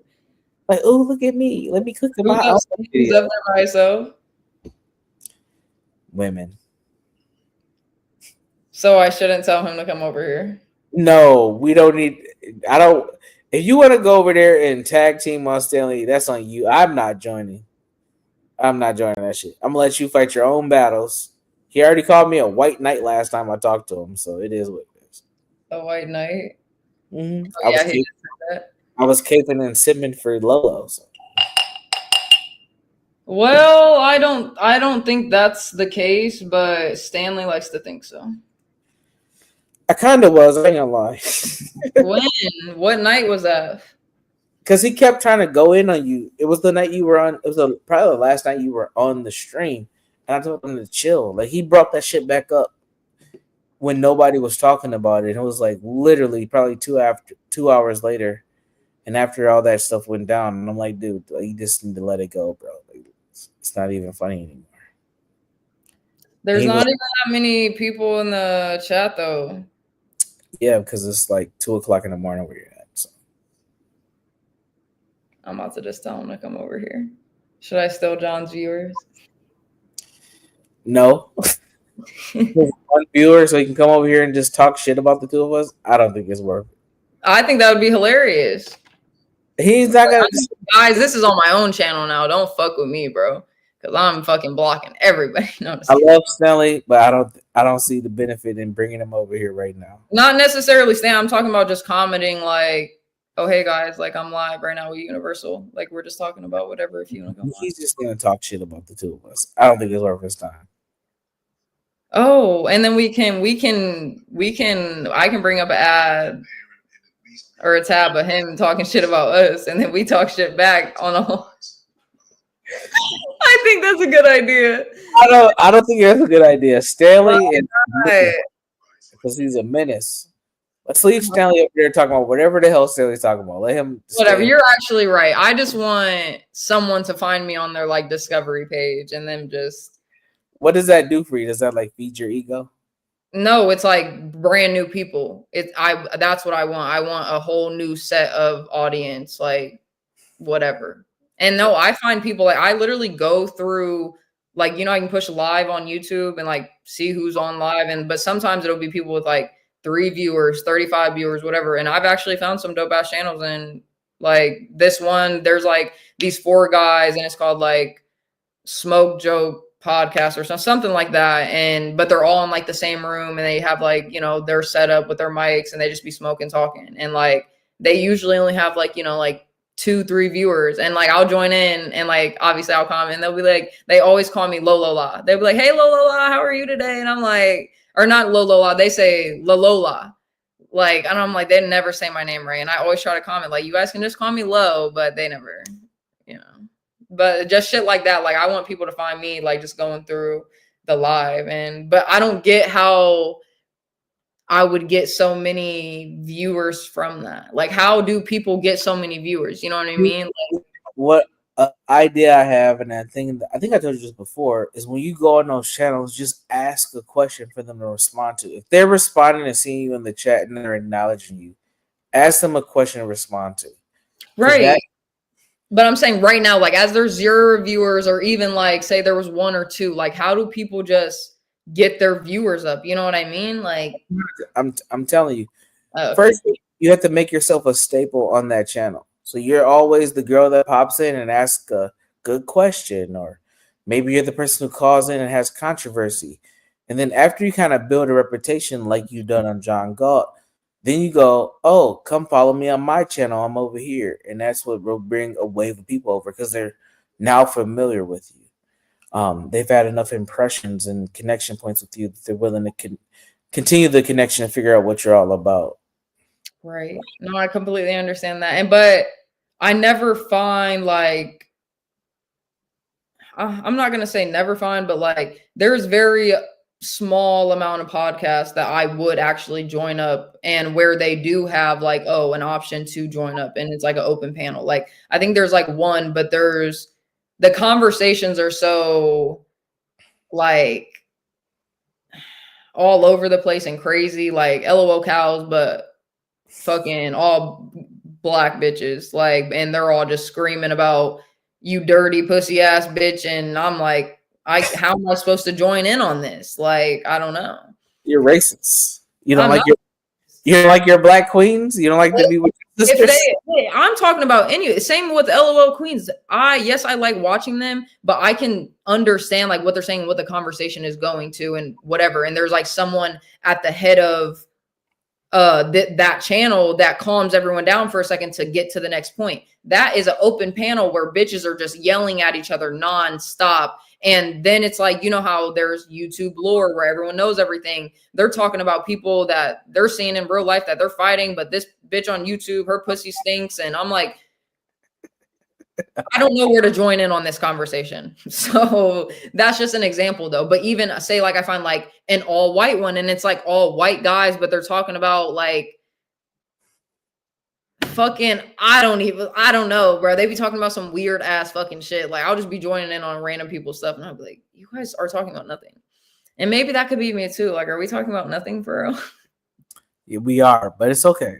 Like, oh, look at me. Let me click on Who's my up, own who's video. up there by himself? Women. So I shouldn't tell him to come over here. No, we don't need. I don't. If you want to go over there and tag team on Stanley, that's on you. I'm not joining. I'm not joining that shit. I'm gonna let you fight your own battles. He already called me a white knight last time I talked to him, so it is what it is. A white knight. Mm-hmm. Oh, yeah, he did say that. I was caping and sipping for Lolo. So. Well, I don't think that's the case, but Stanley likes to think so. I kind of was. I ain't gonna lie. When? What night was that? Because he kept trying to go in on you. It was the night you were on. It was probably the last night you were on the stream, and I told him to chill. Like he brought that shit back up when nobody was talking about it. And it was like literally probably 2 hours later, And after all that stuff went down, and I'm like, dude, like, you just need to let it go, bro. Like, it's not even funny anymore. There's He not was, even that many people in the chat though. yeah, because it's like 2 o'clock in the morning where you're at. So. I'm about to just tell him to come over here. Should I steal John's viewers? No. One viewer, so he can come over here and just talk shit about the two of us. I don't think it's worth it. I think that would be hilarious. He's not gonna. Guys, this is on my own channel now. Don't fuck with me, bro. Cause I'm fucking blocking everybody. No, I love Snelly, but I don't see the benefit in bringing him over here right now. not necessarily Stan. I'm talking about just commenting like, oh hey guys, like I'm live right now with Universal. Like we're just talking about whatever if you want to come He's live. just gonna talk shit about the two of us. I don't think it's worth his time. Oh, and then I can bring up an ad or a tab of him talking shit about us, and then we talk shit back on a whole. I think that's a good idea. I don't think that's a good idea. Stanley and Right. because he's a menace. Let's leave Stanley up there talking about whatever the hell Stanley's talking about. Let him Whatever. stay. You're actually right. I just want someone to find me on their like discovery page and then just What does that do for you? Does that like feed your ego? no, it's like brand new people. That's what I want. I want a whole new set of audience, like whatever. And no, I find people like I literally go through like I can push live on YouTube and like see who's on live but sometimes it'll be people with like 3 viewers, 35 viewers, whatever. And I've actually found some dope ass channels and like this one there's like these 4 guys and it's called like Smoke Joke Podcast or something like that, but they're all in like the same room and they have like their setup with their mics and they just be smoking talking and like they usually only have like like 2-3 viewers and like I'll join in and like obviously I'll comment and they'll be like they always call me Lolo. They'll be like, hey Lolo, how are you today? And I'm like, or not Lolo, they say Lola. Like, and I'm like, they never say my name right. And I always try to comment like, you guys can just call me Lo, but they never, you know. But just shit like that. Like I want people to find me like just going through the live but I don't get how I would get so many viewers from that. Like how do people get so many viewers? You know what I mean? Like, What idea I have, and I think I told you this before, is when you go on those channels, just ask a question for them to respond to. If they're responding and seeing you in the chat and they're acknowledging you, ask them a question to respond to. right. But I'm saying right now, like as there's 0 viewers or even like say there was 1 or 2, like how do people just get their viewers up? You know what I mean? Like I'm telling you. okay. First, you have to make yourself a staple on that channel. So you're always the girl that pops in and asks a good question, or maybe you're the person who calls in and has controversy. And then after you kind of build a reputation like you've done on John Galt, then you go, oh, come follow me on my channel. I'm over here. And that's what will bring a wave of people over because they're now familiar with you. They've had enough impressions and connection points with you that they're willing to continue the connection and figure out what you're all about. Right. No, I completely understand that. But I never find like, I'm not going to say never find, but like there's very small amount of podcasts that I would actually join up and where they do have like, oh, an option to join up and it's like an open panel. Like I think there's like one, but the conversations are so like all over the place and crazy, like LOL cows, but fucking all black bitches, like, and they're all just screaming about you dirty pussy ass bitch, and I'm like, how am I supposed to join in on this? Like, I don't know. You're racist. You don't I'm like not. you don't like your black queens. You don't like to be with your sisters. I'm talking about any same with LOL queens. Yes, I like watching them, but I can understand like what they're saying, what the conversation is going to, and whatever. And there's like someone at the head of that channel that calms everyone down for a second to get to the next point. That is an open panel where bitches are just yelling at each other nonstop. And then it's like, you know how there's YouTube lore where everyone knows everything. They're talking about people that they're seeing in real life that they're fighting, but this bitch on YouTube, her pussy stinks. And I'm like, I don't know where to join in on this conversation. So that's just an example though. But even say like I find like an all white one and it's like all white guys, but they're talking about like fucking, I don't know, bro. They be talking about some weird ass fucking shit. Like, I'll just be joining in on random people's stuff, and I'll be like, you guys are talking about nothing. And maybe that could be me too. Like, are we talking about nothing for real? Yeah, we are, but it's okay.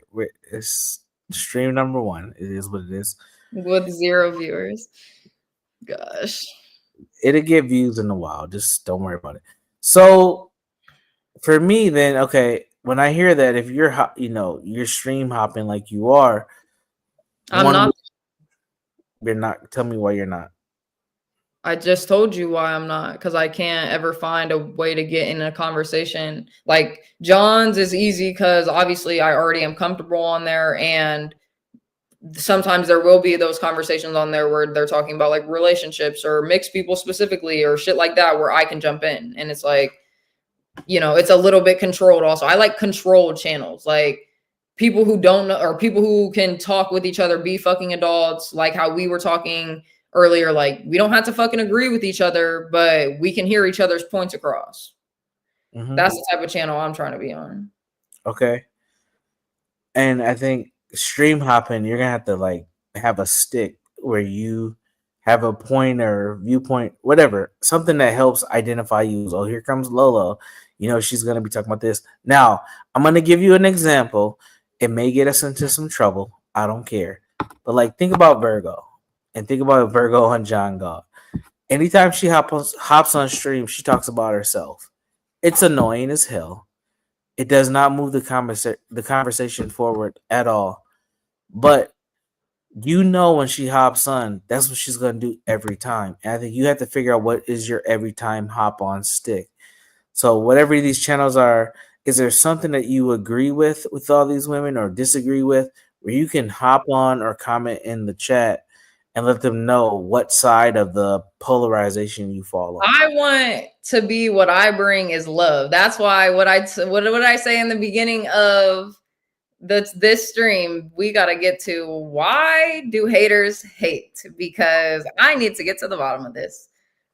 It's stream number one. It is what it is. With 0 viewers. Gosh. It'll get views in a while. Just don't worry about it. So for me, then, okay, when I hear that, if you're you're stream hopping like you are, I'm not. You're not. Tell me why you're not. I just told you why I'm not, because I can't ever find a way to get in a conversation. Like John's is easy because obviously I already am comfortable on there, and sometimes there will be those conversations on there where they're talking about like relationships or mixed people specifically or shit like that where I can jump in, and it's like, it's a little bit controlled. Also, I like controlled channels, like people who don't know, or people who can talk with each other, be fucking adults, like how we were talking earlier. Like, we don't have to fucking agree with each other, but we can hear each other's points across. Mm-hmm. That's the type of channel I'm trying to be on. Okay. And I think stream hopping, you're gonna have to like have a stick where you have a point or viewpoint, whatever, something that helps identify you. Oh, here comes Lolo. She's gonna be talking about this. Now, I'm gonna give you an example. It may get us into some trouble. I don't care. But like, think about Virgo, and think about Virgo on John God. Anytime she hops on stream, she talks about herself. It's annoying as hell. It does not move the conversation forward at all. But when she hops on, that's what she's gonna do every time. And I think you have to figure out what is your every time hop on stick. So whatever these channels are, is there something that you agree with all these women or disagree with, where you can hop on or comment in the chat and let them know what side of the polarization you fall on? I want to be, what I bring is love. That's why what did I say in the beginning of this stream, we got to get to, why do haters hate? Because I need to get to the bottom of this.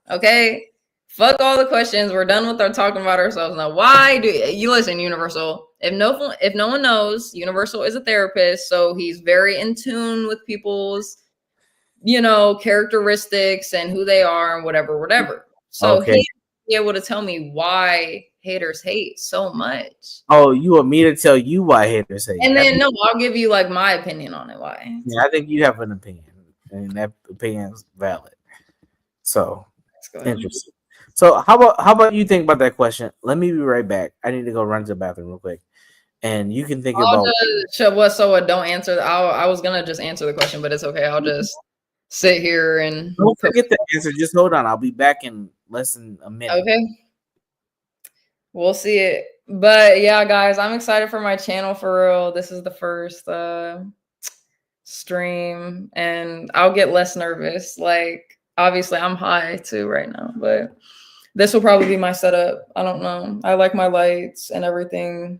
Okay? Fuck all the questions. We're done with our talking about ourselves now. Why do you listen, Universal? If no one knows, Universal is a therapist, so he's very in tune with people's characteristics and who they are and whatever. So Okay. he'd be able to tell me why haters hate so much. Oh, you want me to tell you why haters hate? And then no, I'll give you like my opinion on it. Why? Yeah, I think you have an opinion, and that opinion is valid. So interesting. So how about you think about that question? Let me be right back. I need to go run to the bathroom real quick, and you can think about what. Don't answer. I was gonna just answer the question, but it's okay. I'll just sit here and don't forget the answer. Just hold on. I'll be back in less than a minute. Okay. We'll see it. But yeah, guys, I'm excited for my channel for real. This is the first stream, and I'll get less nervous. Like, obviously I'm high too right now, but this will probably be my setup. I don't know. I like my lights and everything.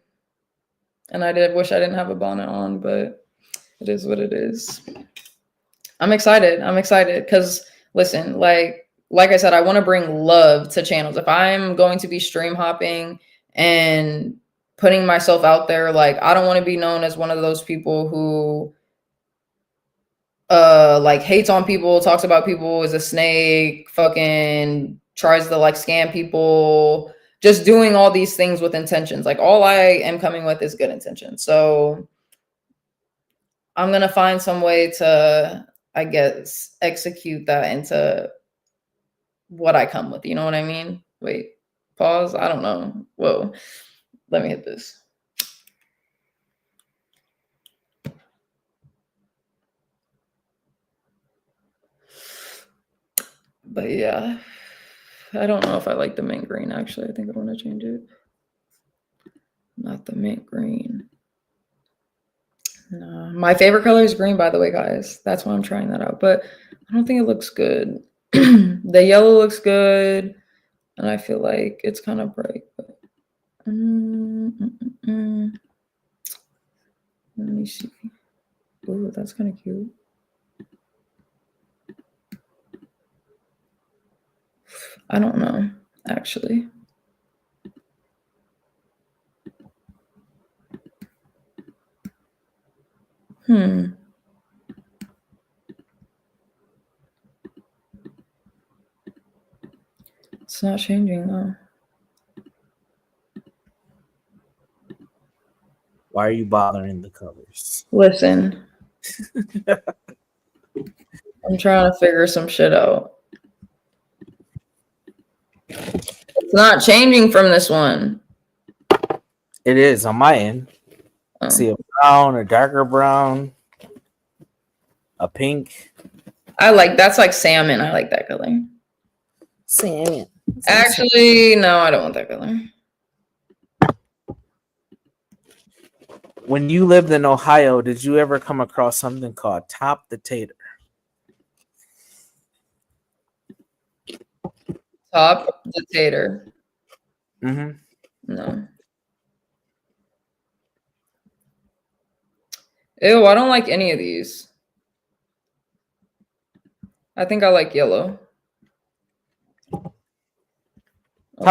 And I wish I didn't have a bonnet on, but it is what it is. I'm excited. Because listen, like I said, I want to bring love to channels. If I'm going to be stream hopping and putting myself out there, like, I don't want to be known as one of those people who like hates on people, talks about people, is a snake, fucking tries to like scam people, just doing all these things with intentions. Like, all I am coming with is good intentions. So I'm gonna find some way to, I guess, execute that into what I come with. You know what I mean? Wait, pause. I don't know. Whoa, let me hit this. But yeah, I don't know if I like the mint green. Actually, I think I want to change it. Not the mint green. No, my favorite color is green, by the way, guys. That's why I'm trying that out. But I don't think it looks good. The yellow looks good, and I feel like it's kind of bright. But let me see. Ooh, that's kind of cute. I don't know, actually. Hmm. It's not changing though. Why are you bothering the colors? Listen, I'm trying to figure some shit out. It's not changing from this one. It is on my end. Oh. See a brown, a darker brown, a pink. I like that's like salmon. I like that color. Salmon. Actually, no, I don't want that color. When you lived in Ohio, did you ever come across something called top the tater? Top the tater. Mm-hmm. No. Ew, I don't like any of these. I think I like yellow. Top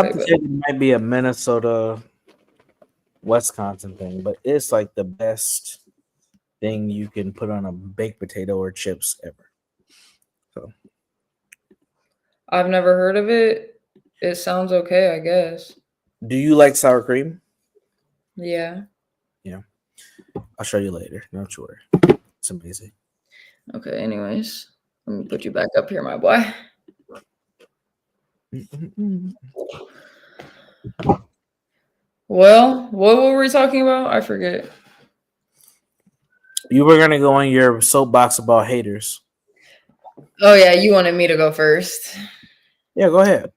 Okay, the but tater might be a Minnesota, Wisconsin thing, but it's like the best thing you can put on a baked potato or chips ever. So, I've never heard of it. It sounds okay, I guess. do you like sour cream? Yeah. Yeah, I'll show you later. Don't you worry. It's amazing. Okay, anyways. Let me put you back up here, my boy. Mm-mm-mm. Well, what were we talking about? I forget. You were gonna go on your soapbox about haters. Oh yeah, you wanted me to go first. Yeah, go ahead.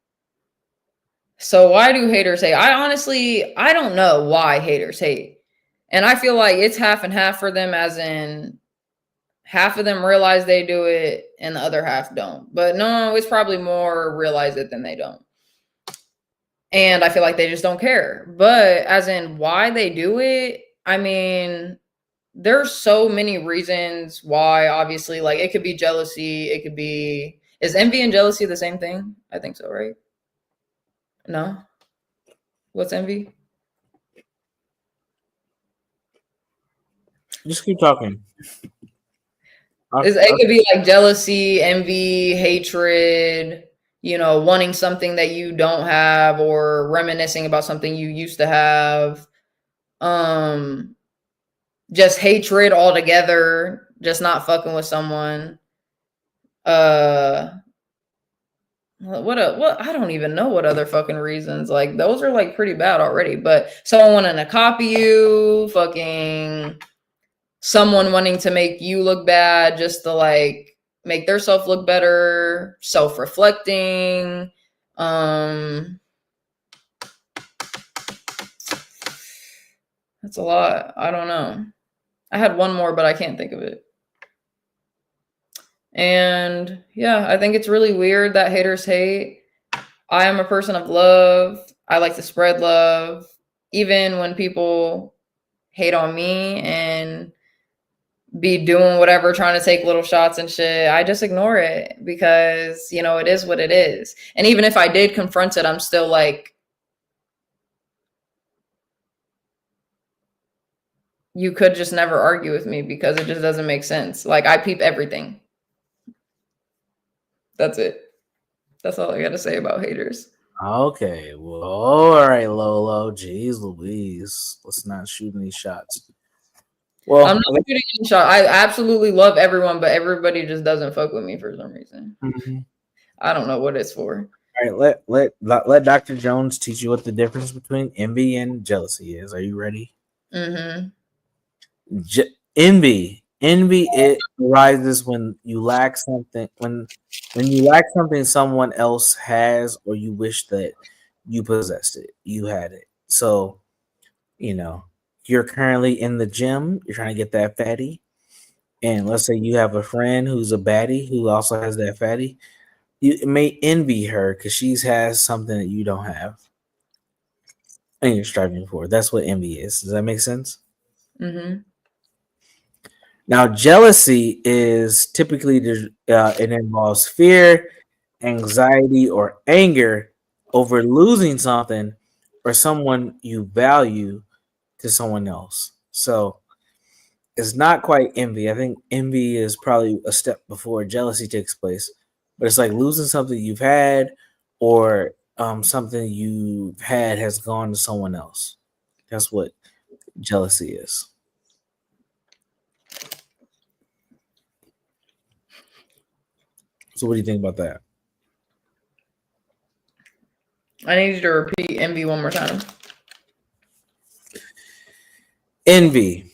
So why do haters hate? I don't know why haters hate. And I feel like it's half and half for them, as in half of them realize they do it and the other half don't. But no, it's probably more realize it than they don't. And I feel like they just don't care. But as in why they do it, I mean, there's so many reasons why. Obviously, like it could be jealousy, it could be, is envy and jealousy the same thing? I think so, right? No. What's envy? Just keep talking. It could be like jealousy, envy, hatred, wanting something that you don't have or reminiscing about something you used to have. Um, just hatred altogether, just not fucking with someone. Uh, what I don't even know what other fucking reasons. Like those are like pretty bad already. But someone wanting to copy you, fucking someone wanting to make you look bad just to like make their self look better, self-reflecting. That's a lot. I don't know. I had one more, but I can't think of it. And yeah, I think it's really weird that haters hate. I am a person of love. I like to spread love. Even when people hate on me and be doing whatever, trying to take little shots and shit, I just ignore it because, it is what it is. And even if I did confront it, I'm still like, you could just never argue with me because it just doesn't make sense. Like I peep everything. That's it. That's all I got to say about haters. Okay, well, all right, Lolo. Jeez Louise. Let's not shoot any shots. Well, I'm not shooting any shot. I absolutely love everyone, but everybody just doesn't fuck with me for some reason. mhm. I don't know what it's for. All right, let Dr. Jones teach you what the difference between envy and jealousy is. Are you ready? Mm-hmm. Envy it arises when you lack something when you lack something someone else has, or you wish that you possessed it, you had it. So, you know, you're currently in the gym, you're trying to get that fatty, and let's say you have a friend who's a baddie who also has that fatty. You may envy her because she has something that you don't have, and you're striving for. That's what envy is. Does that make sense? Mm-hmm. Now, jealousy is typically it involves fear, anxiety, or anger over losing something or someone you value to someone else. So, It's not quite envy. I think envy is probably a step before jealousy takes place. But it's like losing something you've had, or something you've had has gone to someone else. That's what jealousy is. So, what do you think about that? I need you to repeat envy one more time. Envy.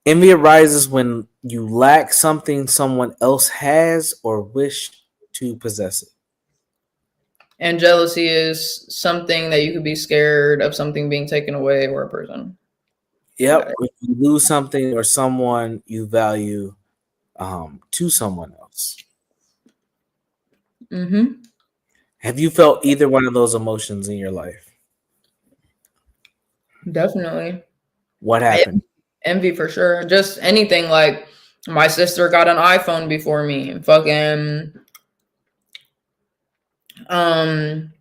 Envy arises when you lack something someone else has or wish to possess it. And jealousy is something that you could be scared of something being taken away or a person. Yep. Got it. If you lose something or someone you value to someone else. Mm-hmm. Have you felt either one of those emotions in your life? Definitely. What happened? Envy for sure. Just anything like my sister got an iPhone before me. Fucking um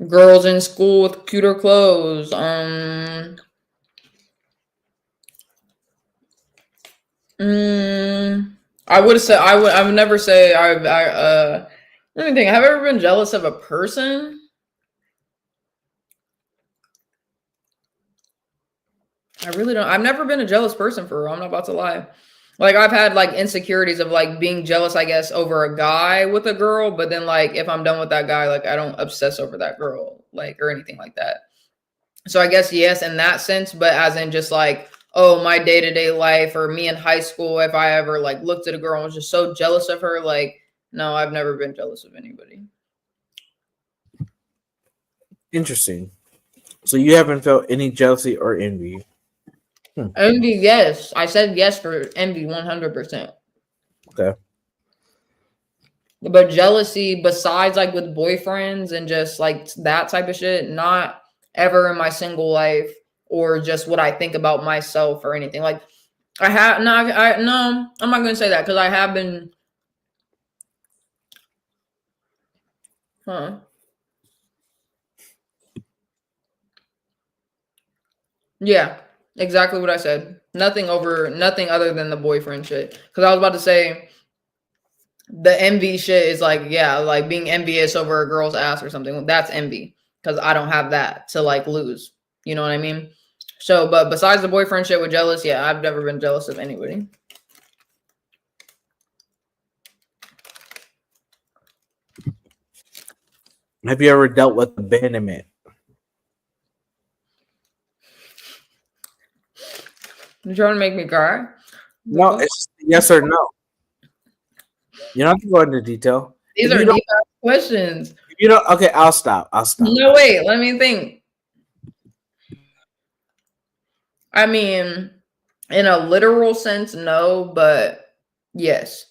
girls in school with cuter clothes. I would say I would never say let me think. Have I ever been jealous of a person? I really don't. I've never been a jealous person for real. I'm not about to lie. Like I've had like insecurities of like being jealous, I guess, over a guy with a girl, but then like if I'm done with that guy, like I don't obsess over that girl, like or anything like that. So I guess yes in that sense, but as in just like, oh, my day-to-day life or me in high school, if I ever like looked at a girl and was just so jealous of her, like, no, I've never been jealous of anybody. Interesting. So you haven't felt any jealousy or envy. Envy, yes. I said yes for envy 100%. Okay. But jealousy, besides like with boyfriends and just like that type of shit, not ever in my single life or just what I think about myself or anything. Like I have no, no, I'm not gonna say that because I have been. Huh? Yeah, exactly what I said. Nothing other than the boyfriend shit. Because I was about to say the envy shit is like, yeah, like being envious over a girl's ass or something. That's envy because I don't have that to like lose. You know what I mean? So, but besides the boyfriend shit with jealous, yeah, I've never been jealous of anybody. Have you ever dealt with abandonment? You trying to make me cry? The No, fuck? it's just yes or no. You don't have to go into detail. These If are you don't, deep ass questions. if you don't, okay, I'll stop. I'll stop. No, wait, let me think. I mean, in a literal sense, no, but yes.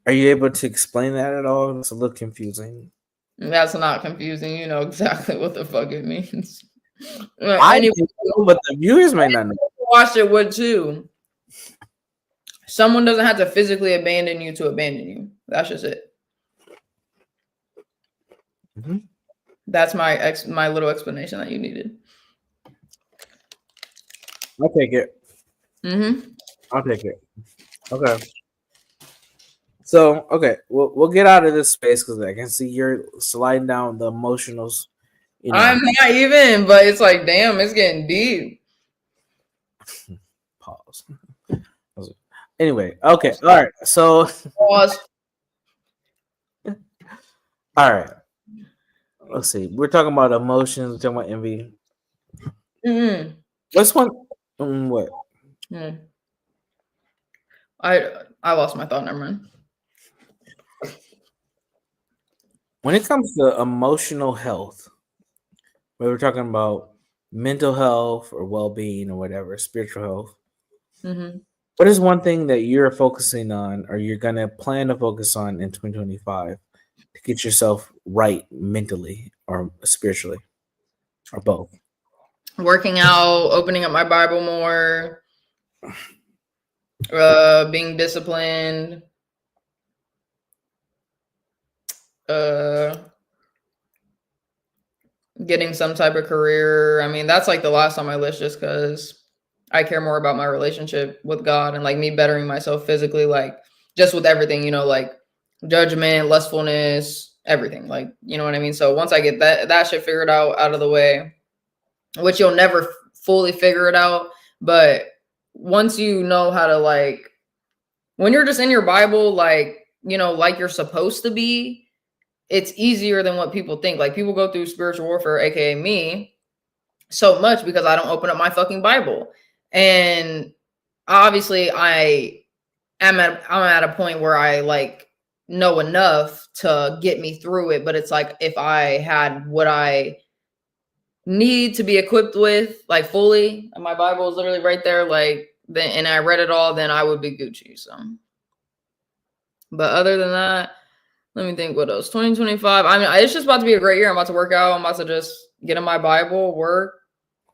Are you able to explain that at all? It's a little confusing. That's not confusing. You know exactly what the fuck it means. I Anyone think so, but the viewers may not know. who watched it would too. Someone doesn't have to physically abandon you to abandon you. That's just it. Mhm. That's my little explanation that you needed. I'll take it. Mm-hmm. I'll take it. Okay. So okay, we'll get out of this space because I can see you're sliding down the emotionals. You I'm know, not even, but it's like, damn, it's getting deep. pause. Anyway, okay, all right. So Pause. all right, let's see. We're talking about emotions. We're talking about envy. Mm-hmm. What's one? What? Mm. I lost my thought. Never mind. When it comes to emotional health, whether we're talking about mental health or well-being or whatever, spiritual health. Mm-hmm. What is one thing that you're focusing on, or you're gonna plan to focus on in 2025 to get yourself right mentally or spiritually, or both? Working out, opening up my Bible more, being disciplined, uh, getting some type of career. I mean, that's like the last on my list just because I care more about my relationship with God and like me bettering myself physically, like just with everything, like judgment, lustfulness, everything. Like, you know what I mean? So once I get that shit figured out of the way, which you'll never fully figure it out, but once you know how to like when you're just in your Bible, like, like you're supposed to be, it's easier than what people think. Like people go through spiritual warfare, aka me, so much because I don't open up my fucking Bible. And obviously I'm at a point where I like know enough to get me through it. But it's like if I had what I need to be equipped with, like fully, and my Bible is literally right there, like then and I read it all, then I would be Gucci. So but other than that, let me think what else. 2025. I mean, it's just about to be a great year. I'm about to work out. I'm about to just get in my Bible, work,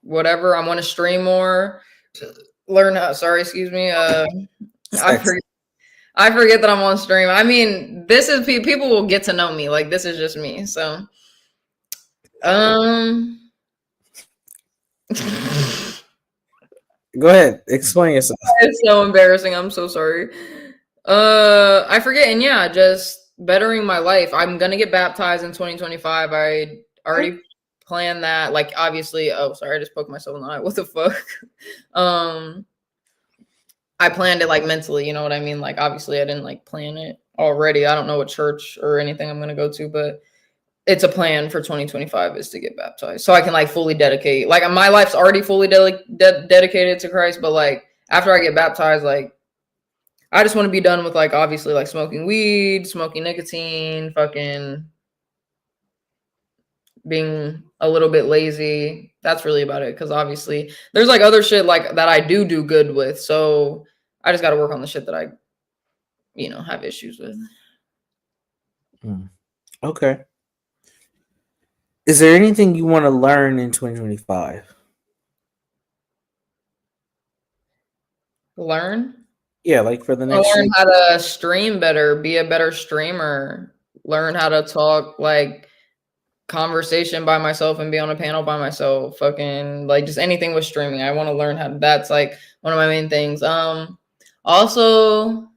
whatever. I want to stream more, learn how. Sorry, excuse me. I Sex. forget. I forget that I'm on stream. I mean, this is people will get to know me. Like this is just me. So, um, it's Go ahead, explain yourself. so embarrassing. I'm so sorry. I forget. And yeah, just bettering my life. I'm gonna get baptized in 2025. I already planned that. Like obviously. Oh, sorry, I just poked myself in the eye. What the fuck? um, I planned it like mentally. You know what I mean? Like obviously, I didn't like plan it already. I don't know what church or anything I'm gonna go to, but it's a plan for 2025 is to get baptized so I can like fully dedicate. Like my life's already fully dedicated to Christ, but like after I get baptized, like I just want to be done with like obviously like smoking weed, smoking nicotine, fucking being a little bit lazy. That's really about it because obviously there's like other shit like that I do good with. So I just got to work on the shit that I have issues with. Okay. Is there anything you want to learn in 2025? Learn. Yeah, like for the I next learn year. how to stream better, be a better streamer, learn how to talk like conversation by myself and be on a panel by myself, fucking like just anything with streaming. I want to learn how that's like one of my main things. Also,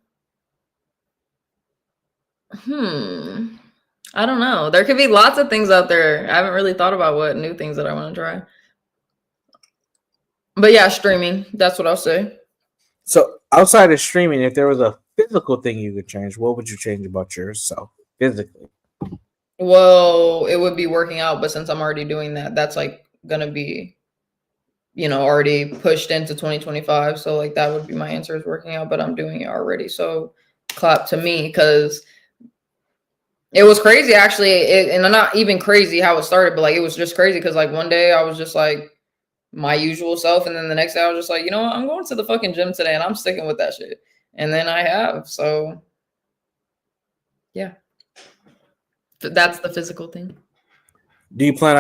I don't know. There could be lots of things out there. I haven't really thought about what new things that I want to try. But yeah, streaming. That's what I'll say. So outside of streaming, if there was a physical thing you could change, what would you change about yourself physically? Well, it would be working out, but since I'm already doing that, that's like gonna be already pushed into 2025. So like that would be my answer is working out, but I'm doing it already. So clap to me because it was crazy actually. And I'm not even crazy how it started, but like it was just crazy because like one day I was just like my usual self, and then the next day I was just like, you know what, I'm going to the fucking gym today and I'm sticking with that shit. And then I have. So yeah, that's the physical thing. Do you plan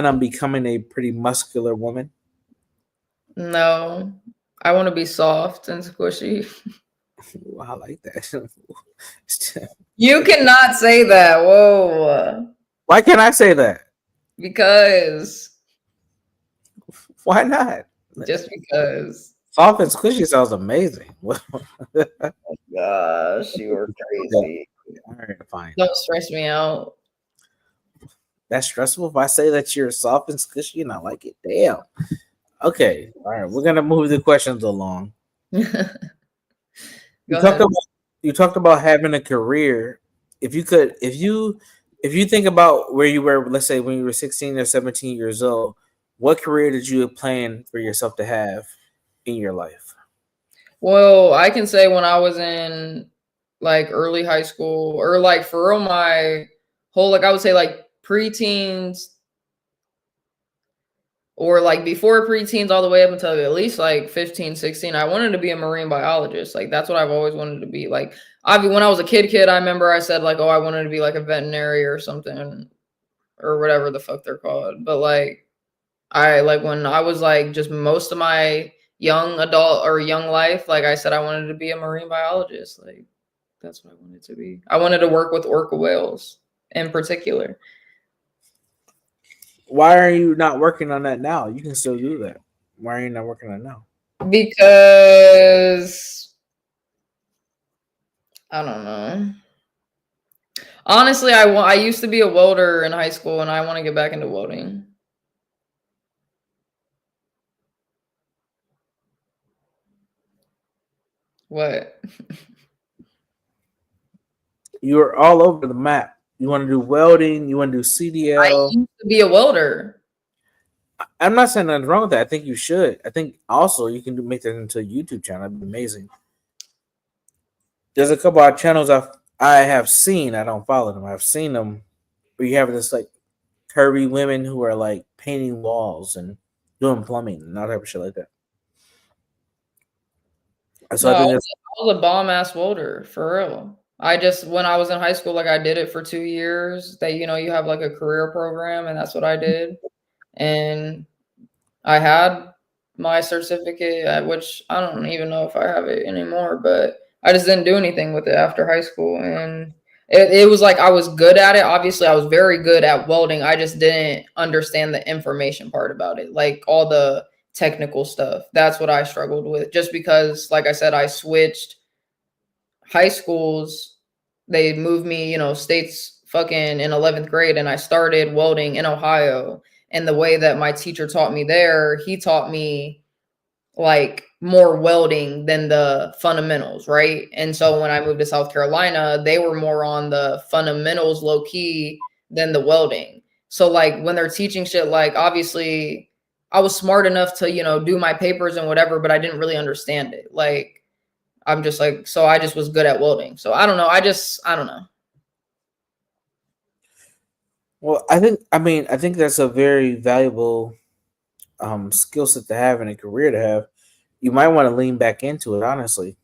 on becoming a pretty muscular woman? No, I want to be soft and squishy. Ooh, I like that. You cannot say that. Whoa. Why can't I say that? Because Why not? just because. Soft and squishy sounds amazing. Gosh, you are crazy. All right, fine. Don't stress me out. That's stressful if I say that you're soft and squishy and I like it. Damn. Okay. All right. We're gonna move the questions along. Go You talked ahead. about you talked about having a career. If you think about where you were, let's say when you were 16 or 17 years old, what career did you plan for yourself to have in your life? Well, I can say when I was in like early high school or like for real my whole like I would say like preteens or like before preteens all the way up until at least like 15, 16, I wanted to be a marine biologist. Like that's what I've always wanted to be. Like when I was a kid, I remember I said like, oh, I wanted to be like a veterinary or something or whatever the fuck they're called. But like I like when I was like just most of my young adult or young life, like I said I wanted to be a marine biologist. Like that's what I wanted to be. I wanted to work with orca whales in particular. Why are you not working on that now? You can still do that. Why are you not working on it now? Because I don't know. Honestly, I used to be a welder in high school, and I want to get back into welding. What? You're all over the map. You want to do welding. You want to do I CDL. used to be a welder. I'm not saying nothing wrong with that. I think you should. I think also you can make that into a YouTube channel. That'd be amazing. There's a couple of channels I have seen. I don't follow them. I've seen them where you have this like curvy women who are like painting walls and doing plumbing and all type of shit like that. So No, I think that's I was a bomb ass welder for real. I just when I was in high school, like I did it for 2 years. That you have like a career program, and that's what I did. And I had my certificate, which I don't even know if I have it anymore, but I just didn't do anything with it after high school. And it was like I was good at it. Obviously, I was very good at welding. I just didn't understand the information part about it, like all the technical stuff. That's what I struggled with, just because, like I said, I switched high schools. They moved me, states fucking in 11th grade, and I started welding in Ohio. And the way that my teacher taught me there, he taught me like more welding than the fundamentals, right? And so when I moved to South Carolina, they were more on the fundamentals low key than the welding. So like when they're teaching shit, like obviously I was smart enough to, do my papers and whatever, but I didn't really understand it. Like I'm just like, so I just was good at welding. So I don't know. I don't know. well. I think that's a very valuable skill set to have and a career to have. You might want to lean back into it, honestly.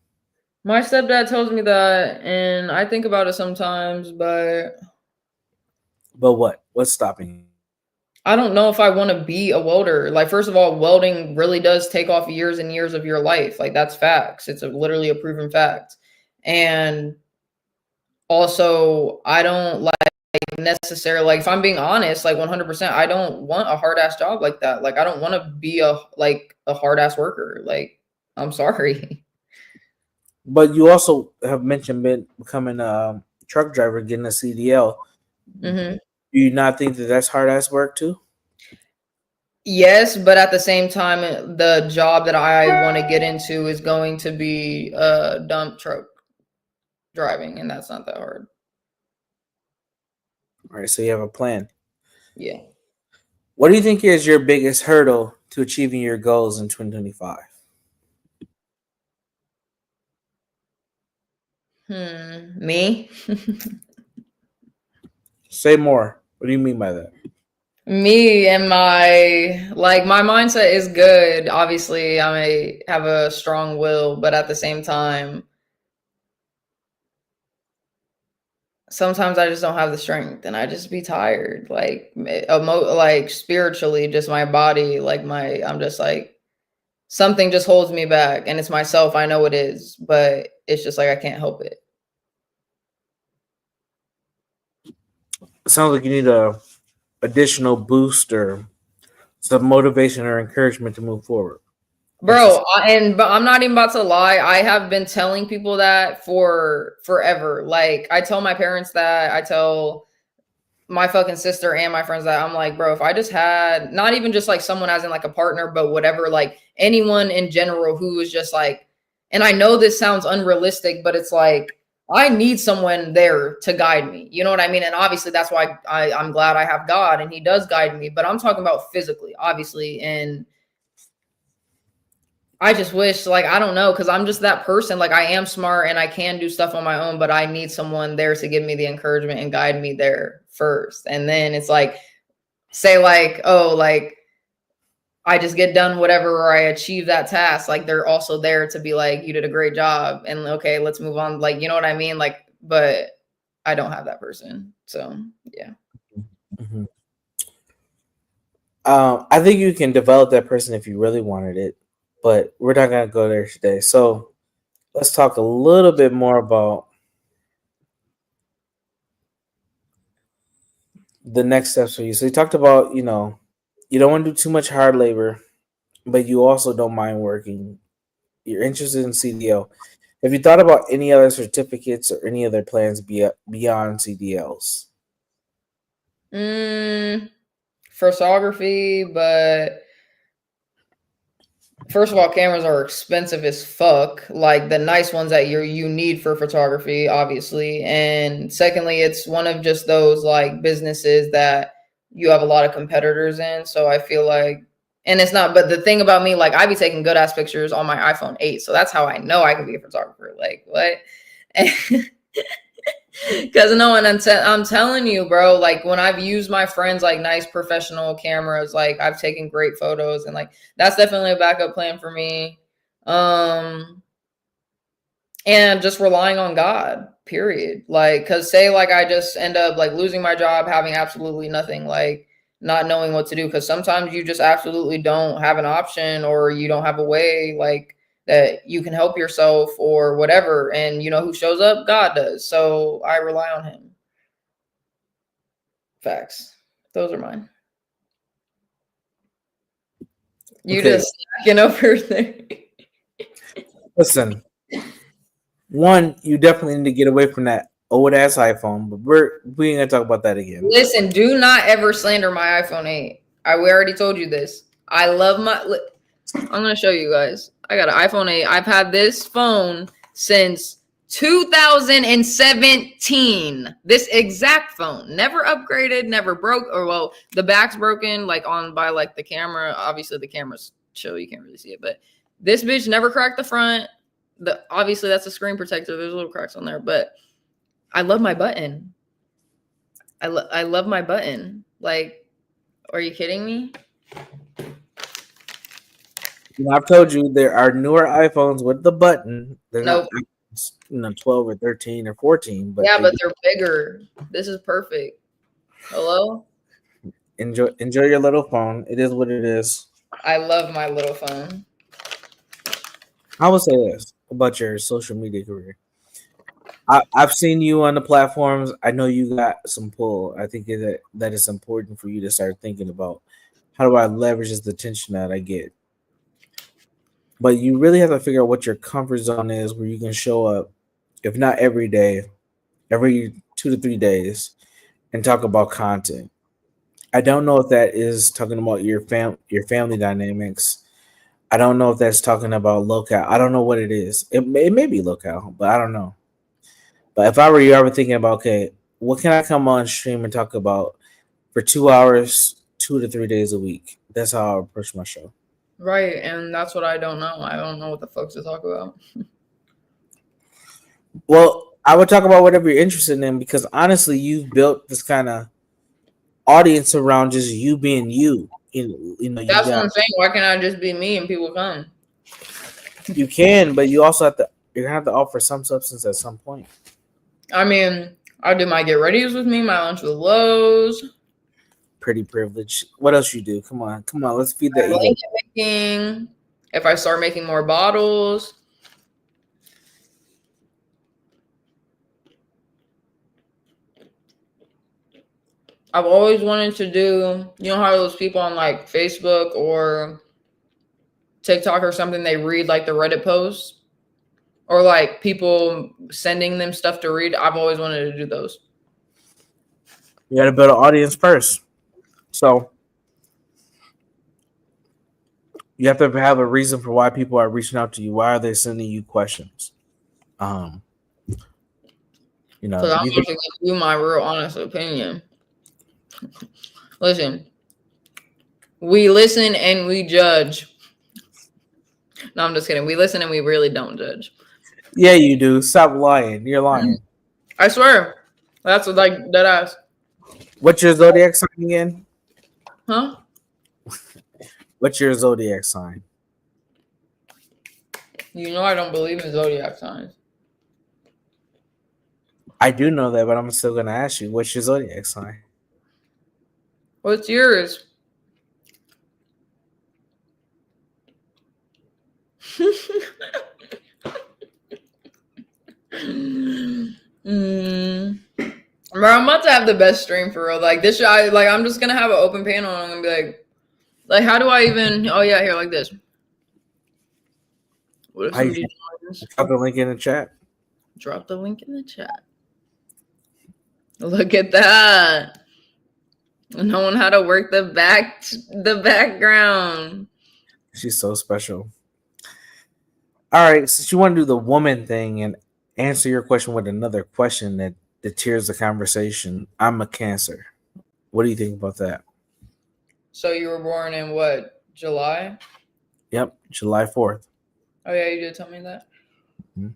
My stepdad tells me that, and I think about it sometimes, but But what? What's stopping you? I don't know if I want to be a welder. Like, first of all, welding really does take off years and years of your life. Like, that's facts. It's literally a proven fact. And also, I don't like necessarily, like, if I'm being honest, like 100%, I don't want a hard ass job like that. Like, I don't want to be a hard ass worker. Like, I'm sorry. But you also have mentioned becoming a truck driver, getting a CDL. hmm Do you not think that that's hard ass work too? Yes, but at the same time, the job that I want to get into is going to be dump truck driving, and that's not that hard. All right, so you have a plan. Yeah. What do you think is your biggest hurdle to achieving your goals in 2025? Me? Say more. What do you mean by that? Me and my mindset is good. Obviously, I have a strong will, but at the same time, sometimes I just don't have the strength and I just be tired. Like like spiritually, just my body, I'm just like something just holds me back, and it's myself. I know it is, but it's just like I can't help it. It sounds like you need a additional boost or some motivation or encouragement to move forward. That's just But I'm not even about to lie. I have been telling people that for forever. Like I tell my parents that, I tell my fucking sister and my friends that I'm like, bro, if I just had not even just like someone as in like a partner, but whatever, like anyone in general who was just like, and I know this sounds unrealistic, but it's like I need someone there to guide me. You know what I mean? And obviously that's why I'm glad I have God and he does guide me, but I'm talking about physically, obviously. And I just wish, like, I don't know, because I'm just that person. Like, I am smart and I can do stuff on my own, but I need someone there to give me the encouragement and guide me there first. And then it's like, say, like, oh, like, I just get done whatever or I achieve that task. Like, they're also there to be like, you did a great job. And okay, let's move on. Like, you know what I mean? Like, but I don't have that person. So, yeah. Mhm. I think you can develop that person if you really wanted it, but we're not gonna go there today. So let's talk a little bit more about the next steps for you. So you talked about, you don't want to do too much hard labor, but you also don't mind working. You're interested in CDL. Have you thought about any other certificates or any other plans beyond CDLs? Mm, photography, but first of all, cameras are expensive as fuck. Like the nice ones that you need for photography, obviously. And secondly, it's one of just those like businesses that you have a lot of competitors in. So I feel like, and it's not, but the thing about me, like I be taking good ass pictures on my iPhone 8. So that's how I know I can be a photographer. Like what? Because no, and I'm telling you, bro, like when I've used my friends like nice professional cameras, like I've taken great photos, and like that's definitely a backup plan for me. Um, and just relying on God, period. Like, cause say like I just end up like losing my job, having absolutely nothing, like not knowing what to do. Cause sometimes you just absolutely don't have an option or you don't have a way like that you can help yourself or whatever. And you know who shows up? God does. So I rely on him. Facts. Those are mine. You Okay, just snacking over there. listen. One, you definitely need to get away from that old ass iPhone, but we ain't gonna talk about that again. Listen, do not ever slander my iPhone 8. We already told you this. I love my. I'm gonna show you guys. I got an iPhone 8. I've had this phone since 2017. This exact phone, never upgraded, never broke, or well, the back's broken, like on by like the camera. Obviously, the camera's chill, you can't really see it, but this bitch never cracked the front. The obviously that's a screen protector. There's little cracks on there, but I love my button. I love my button. Like, are you kidding me? I've told you there are newer iPhones with the button. They're not, Nope. 12 or 13 or 14, but Yeah, they but they're bigger. This is perfect. Hello? enjoy your little phone. It is what it is. I love my little phone. I will say this about your social media career. I've seen you on the platforms. I know you got some pull. I think that it's important for you to start thinking about how do I leverage this attention that I get. But you really have to figure out what your comfort zone is where you can show up, if not every day, every 2 to 3 days, and talk about content. I don't know if that is talking about your family dynamics. I don't know if that's talking about locale. I don't know what it is. It may be locale, but I don't know. But if I were you, I would thinking about, okay, what can I come on stream and talk about for 2 hours, 2 to 3 days a week? That's how I approach my show. Right, and that's what I don't know. I don't know what the fuck to talk about. Well, I would talk about whatever you're interested in because honestly, you've built this kind of audience around just you being you. You That's what got I'm saying. Why can't I just be me and people come? you can, but you also have to. You're gonna have to offer some substance at some point. I mean, I do my get readies with me, my lunch with Lowe's, Pretty privileged. What else you do? Come on, come on. Let's feed that ego. blanket making. If I start making more bottles, I've always wanted to do, you know how those people on like Facebook or TikTok or something, they read like the Reddit posts or like people sending them stuff to read. I've always wanted to do those. You got to build an audience first. So you have to have a reason for why people are reaching out to you. Why are they sending you questions? Um, Because I'm you going can. to give you my real honest opinion. Listen, we listen and we judge. No, I'm just kidding. We listen and we really don't judge. Yeah, you do. Stop lying. You're lying. I swear. That's like dead ass. What's your zodiac sign again? Huh? What's your zodiac sign? You know I don't believe in zodiac signs. I do know that, but I'm still gonna ask you. What's your zodiac sign? What's yours? mm, Bro, I'm about to have the best stream for real. Like this, I'm just gonna have an open panel and I'm gonna be like, how do I even? Oh yeah, here like this. What if somebody joins? Drop the link in the chat. Drop the link in the chat. Look at that. Knowing how to work the background. She's so special. All right, since you want to do the woman thing and answer your question with another question that deters the conversation, I'm a Cancer. What do you think about that? So you were born in what, July? Yep, July 4th. Oh yeah, you did tell me that. Mm-hmm.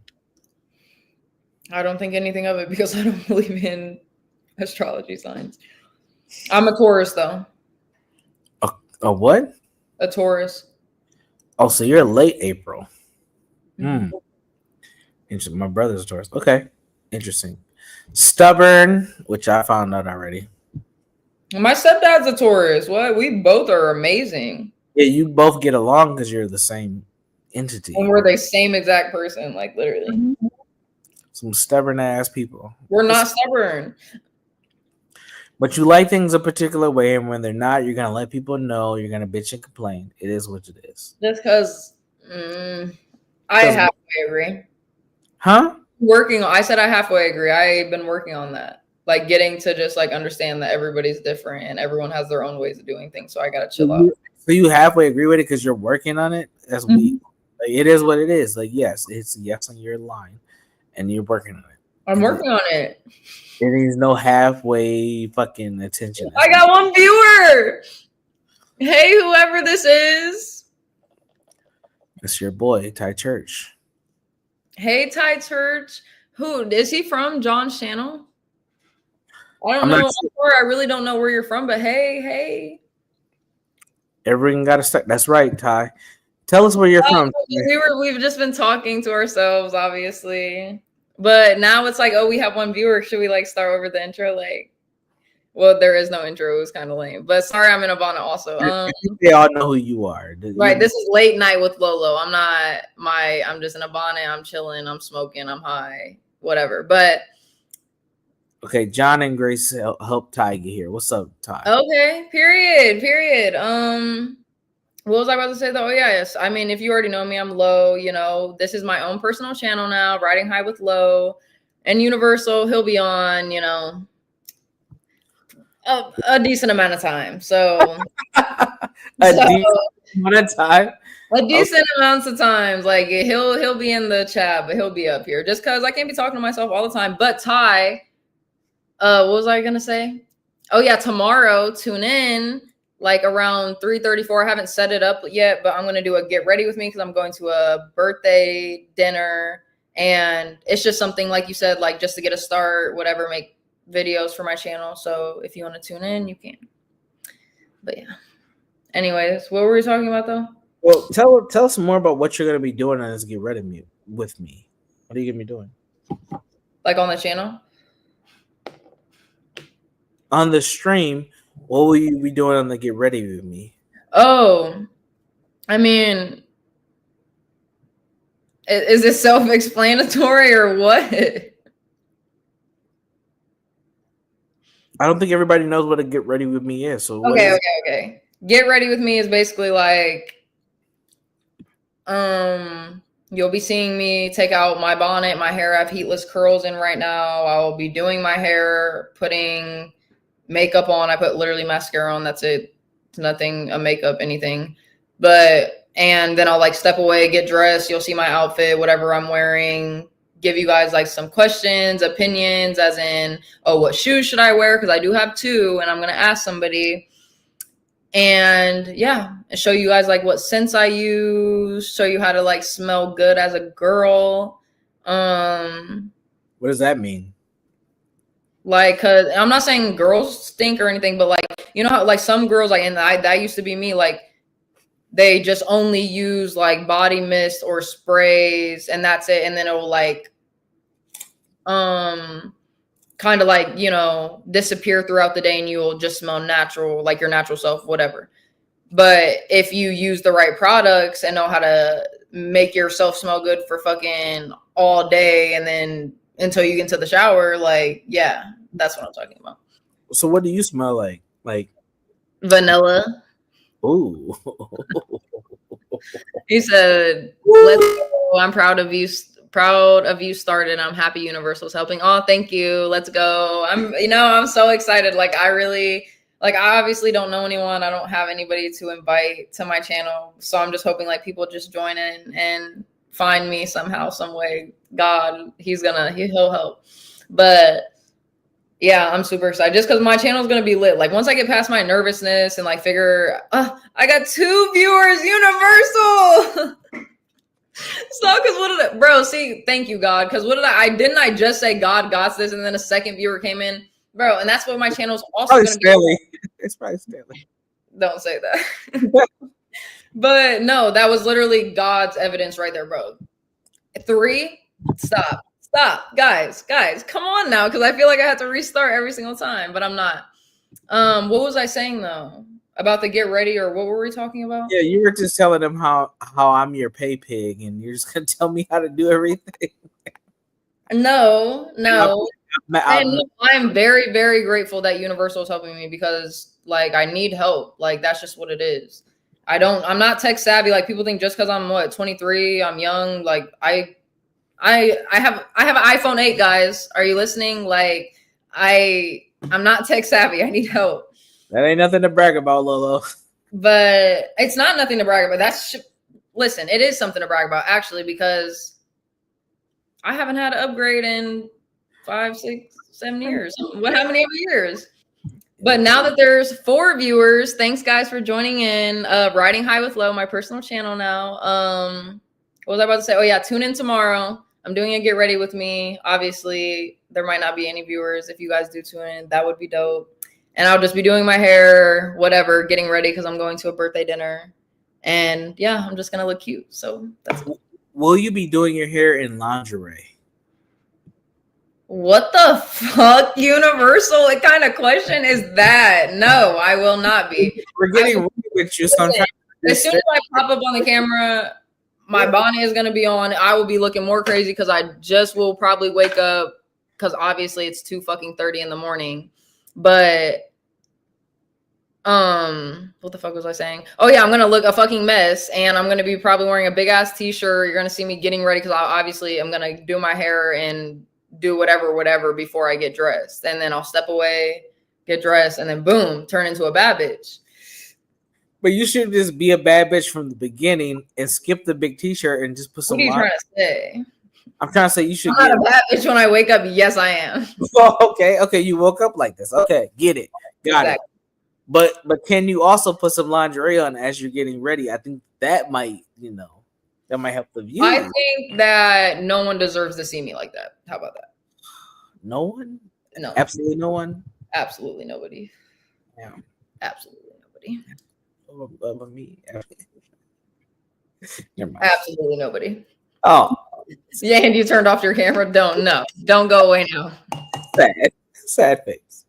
I don't think anything of it because I don't believe in astrology signs. I'm a Taurus though. A what? A Taurus. Oh, so you're late April. Interesting. My brother's a Taurus. Okay. Interesting. Stubborn, which I found out already. My stepdad's a Taurus. What? We both are amazing. Yeah, you both get along because you're the same entity. And we're the same exact person, like literally. Some stubborn ass people. We're not stubborn. But you like things a particular way, and when they're not, you're gonna let people know. You're gonna bitch and complain. It is what it is. Just because I halfway agree. Huh? I said I halfway agree. I've been working on that. Like getting to just like understand that everybody's different and everyone has their own ways of doing things. So I gotta chill out. So you halfway agree with it because you're working on it? That's weak. Like, it is what it is. Like, yes, it's a yes on your line, and you're working on it. I'm working on it. There is no halfway fucking attention. I got one viewer. Hey, whoever this is. It's your boy, Ty Church. Hey, Ty Church. Who is he from? John's channel? I don't know. I'm sorry, I really don't know where you're from, but hey. Everyone got to start. That's right, Ty. Tell us where you're from. We've just been talking to ourselves, obviously. But now it's like, oh, we have one viewer. Should we like start over the intro? Like, well, there is no intro. It was kind of lame. But sorry, I'm in Ivana also. They all know who you are. Right. This is late night with Lolo. I'm just in Ivana. I'm chilling. I'm smoking. I'm high. Whatever. But okay, John and Grace help Ty get here. What's up, Ty? Okay. Period. What was I about to say though? Oh yeah, yes. I mean, if you already know me, I'm Lo. You know, this is my own personal channel now, Riding High with Lo, and Universal. He'll be on, you know, a decent amount of time. So decent amount of time. A decent amounts of times. Like he'll be in the chat, but he'll be up here just because I can't be talking to myself all the time. But Ty, what was I gonna say? Oh yeah, tomorrow tune in. Like around 3:34. I haven't set it up yet, but I'm gonna do a get ready with me because I'm going to a birthday dinner, and it's just something like you said, like just to get a start, whatever, make videos for my channel. So if you want to tune in, you can. But yeah. Anyways, what were we talking about though? Well, tell us more about what you're gonna be doing on this get ready with me. What are you gonna be doing? Like on the channel? On the stream. What will you be doing on the get ready with me? Oh, I mean, is it self-explanatory or what? I don't think everybody knows what a get ready with me is. So okay. Get ready with me is basically like, you'll be seeing me take out my bonnet, my hair. I have heatless curls in right now. I will be doing my hair, putting makeup on. I put literally mascara on. That's it. It's nothing, a makeup, anything. And then I'll like step away, get dressed. You'll see my outfit, whatever I'm wearing. Give you guys like some questions, opinions, as in, oh, what shoes should I wear? Because I do have two, and I'm gonna ask somebody. And yeah, show you guys like what scents I use. Show you how to like smell good as a girl. What does that mean? Like, cause I'm not saying girls stink or anything, but like, you know how like some girls, like, and that used to be me, like they just only use like body mist or sprays and that's it. And then it will like, kind of like, you know, disappear throughout the day and you'll just smell natural, like your natural self, whatever. But if you use the right products and know how to make yourself smell good for fucking all day and then until you get into the shower, like, yeah, That's what I'm talking about. So what do you smell like? Like, Vanilla. ooh. He said, "Let's go. I'm proud of you. Proud of you started. I'm happy Universal's helping." Oh, thank you. Let's go. I'm so excited. Like, I obviously don't know anyone. I don't have anybody to invite to my channel. So I'm just hoping like people just join in and find me somehow, some way. God, he'll help. But yeah, I'm super excited just because my channel is gonna be lit. Like once I get past my nervousness and like figure, I got 2 viewers, Universal. So, because what did bro? See, thank you, God. Because what did I just say God got this, and then a second viewer came in, bro, and that's what my channel's also Probably gonna be. Stanley. It's probably Stanley. Don't say that. But no, that was literally God's evidence right there, bro. 3, stop, guys, come on now, because I feel like I have to restart every single time, but I'm not. What was I saying though about the get ready, or what were we talking about? Yeah, you were just telling them how I'm your pay pig, and you're just gonna tell me how to do everything. No. I'm I'm very, very grateful that Universal is helping me because like I need help. Like that's just what it is. I'm not tech savvy. Like people think just because I'm 23, I'm young. Like I have an iPhone 8, guys. Are you listening? Like I'm not tech savvy. I need help. That ain't nothing to brag about, Lolo. But it's not nothing to brag about. Listen, it is something to brag about actually because I haven't had an upgrade in 5, 6, 7 years. How many years? But now that there's 4 viewers, thanks guys for joining in. Riding High with Low, my personal channel now. What was I about to say? Oh yeah, tune in tomorrow. I'm doing a get ready with me. Obviously, there might not be any viewers. If you guys do tune in, that would be dope. And I'll just be doing my hair, whatever, getting ready because I'm going to a birthday dinner. And yeah, I'm just gonna look cute. So that's it. Will you be doing your hair in lingerie? What the fuck, Universal? What kind of question is that? No, I will not be. We're getting ready with you, so I'm trying to as soon as I pop up on the camera, my bonnet is going to be on. I will be looking more crazy because I just will probably wake up because obviously it's 2:30 in the morning. But what the fuck was I saying? Oh yeah, I'm gonna look a fucking mess, and I'm gonna be probably wearing a big ass t-shirt. You're gonna see me getting ready because I'm gonna do my hair and do whatever before I get dressed, and then I'll step away, get dressed, and then boom, turn into a bad bitch. But you should just be a bad bitch from the beginning and skip the big t-shirt and just put some. What are you trying to say? I'm trying to say you should. I'm not a bad bitch when I wake up. Yes, I am. Oh, okay. You woke up like this. Okay, get it, got it. But can you also put some lingerie on as you're getting ready? I think that might, that might help the view. I think that no one deserves to see me like that. How about that? No one? No. Absolutely no one? Absolutely nobody. Yeah. Absolutely nobody. Of me. Never mind. Absolutely nobody. Oh. Yeah, and you turned off your camera. Don't go away now. Sad face.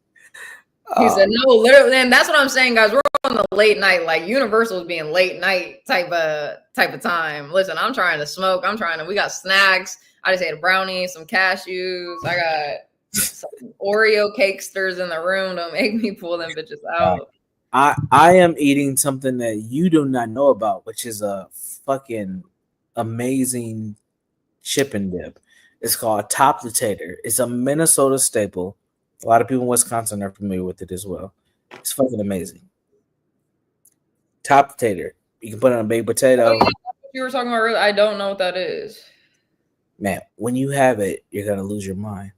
He said no, literally, and that's what I'm saying, guys. We're on the late night, like Universal's being late night type of time. Listen, I'm trying to smoke. We got snacks. I just ate a brownie, some cashews. I got some Oreo cakesters in the room. Don't make me pull them bitches out. I am eating something that you do not know about, which is a fucking amazing chip and dip. It's called Top Potato. It's a Minnesota staple. A lot of people in Wisconsin are familiar with it as well. It's fucking amazing. Top potato. You can put it on a baked potato. You were talking about earlier. I don't know what that is. Man, when you have it, you're gonna lose your mind.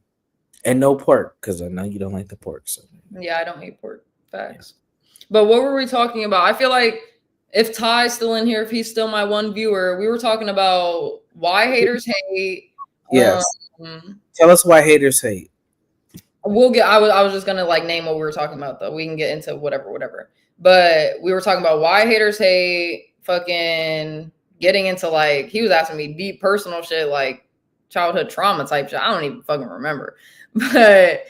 And no pork, because I know you don't like the pork. So yeah, I don't eat pork. Facts. Yeah. But what were we talking about? I feel like if Ty's still in here, if he's still my one viewer, we were talking about why haters hate. Yes. Tell us why haters hate. I was just gonna like name what we were talking about though. We can get into whatever. But we were talking about why haters hate, fucking getting into like he was asking me deep personal shit like childhood trauma type shit. I don't even fucking remember. But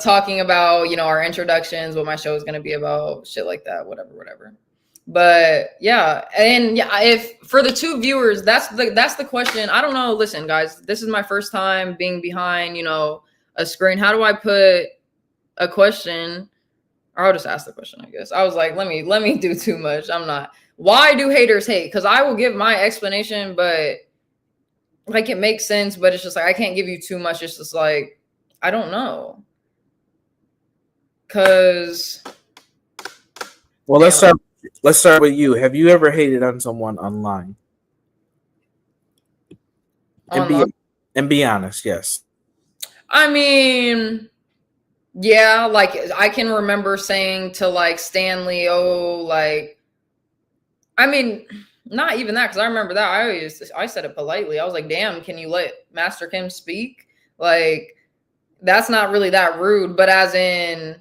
talking about, our introductions, what my show is gonna be about, shit like that, whatever. But yeah, and yeah, if for the 2 viewers, that's the question. I don't know. Listen, guys, this is my first time being behind, a screen. How do I put a question? Or I'll just ask the question, I guess. I was like, let me do too much. I'm not. Why do haters hate? Because I will give my explanation, but like it makes sense, but it's just like I can't give you too much. It's just like I don't know. Cause Well, damn, let's start with you. Have you ever hated on someone online? And online. be honest, yes. I mean, yeah, like I can remember saying to like Stanley, oh, like I mean, not even that, because I remember that. I said it politely. I was like, damn, can you let Master Kim speak? Like, that's not really that rude, but as in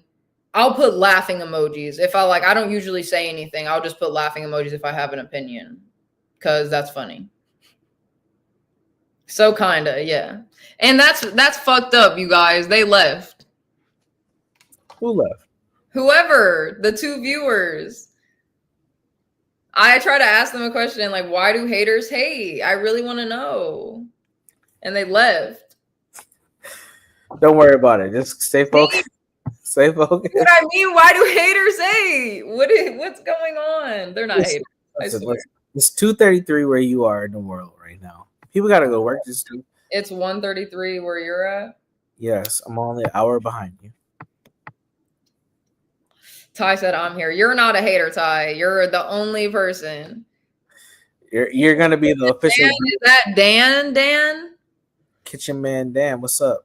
I'll put laughing emojis. If I don't usually say anything. I'll just put laughing emojis if I have an opinion. Cause that's funny. So kinda, yeah. And that's fucked up, you guys. They left. Who left? Whoever, the two viewers. I try to ask them a question like, why do haters hate? I really want to know. And they left. Don't worry about it. Just stay focused. Stay focused. What I mean, why do haters hate? What's going on? They're not haters. I swear. It's 2:33 where you are in the world right now. People gotta go to work. It's 1:33 where you're at. Yes, I'm only an hour behind you. Ty said, I'm here. You're not a hater, Ty. You're the only person. You're gonna be the official. Dan, is that Dan? Kitchen man Dan, what's up?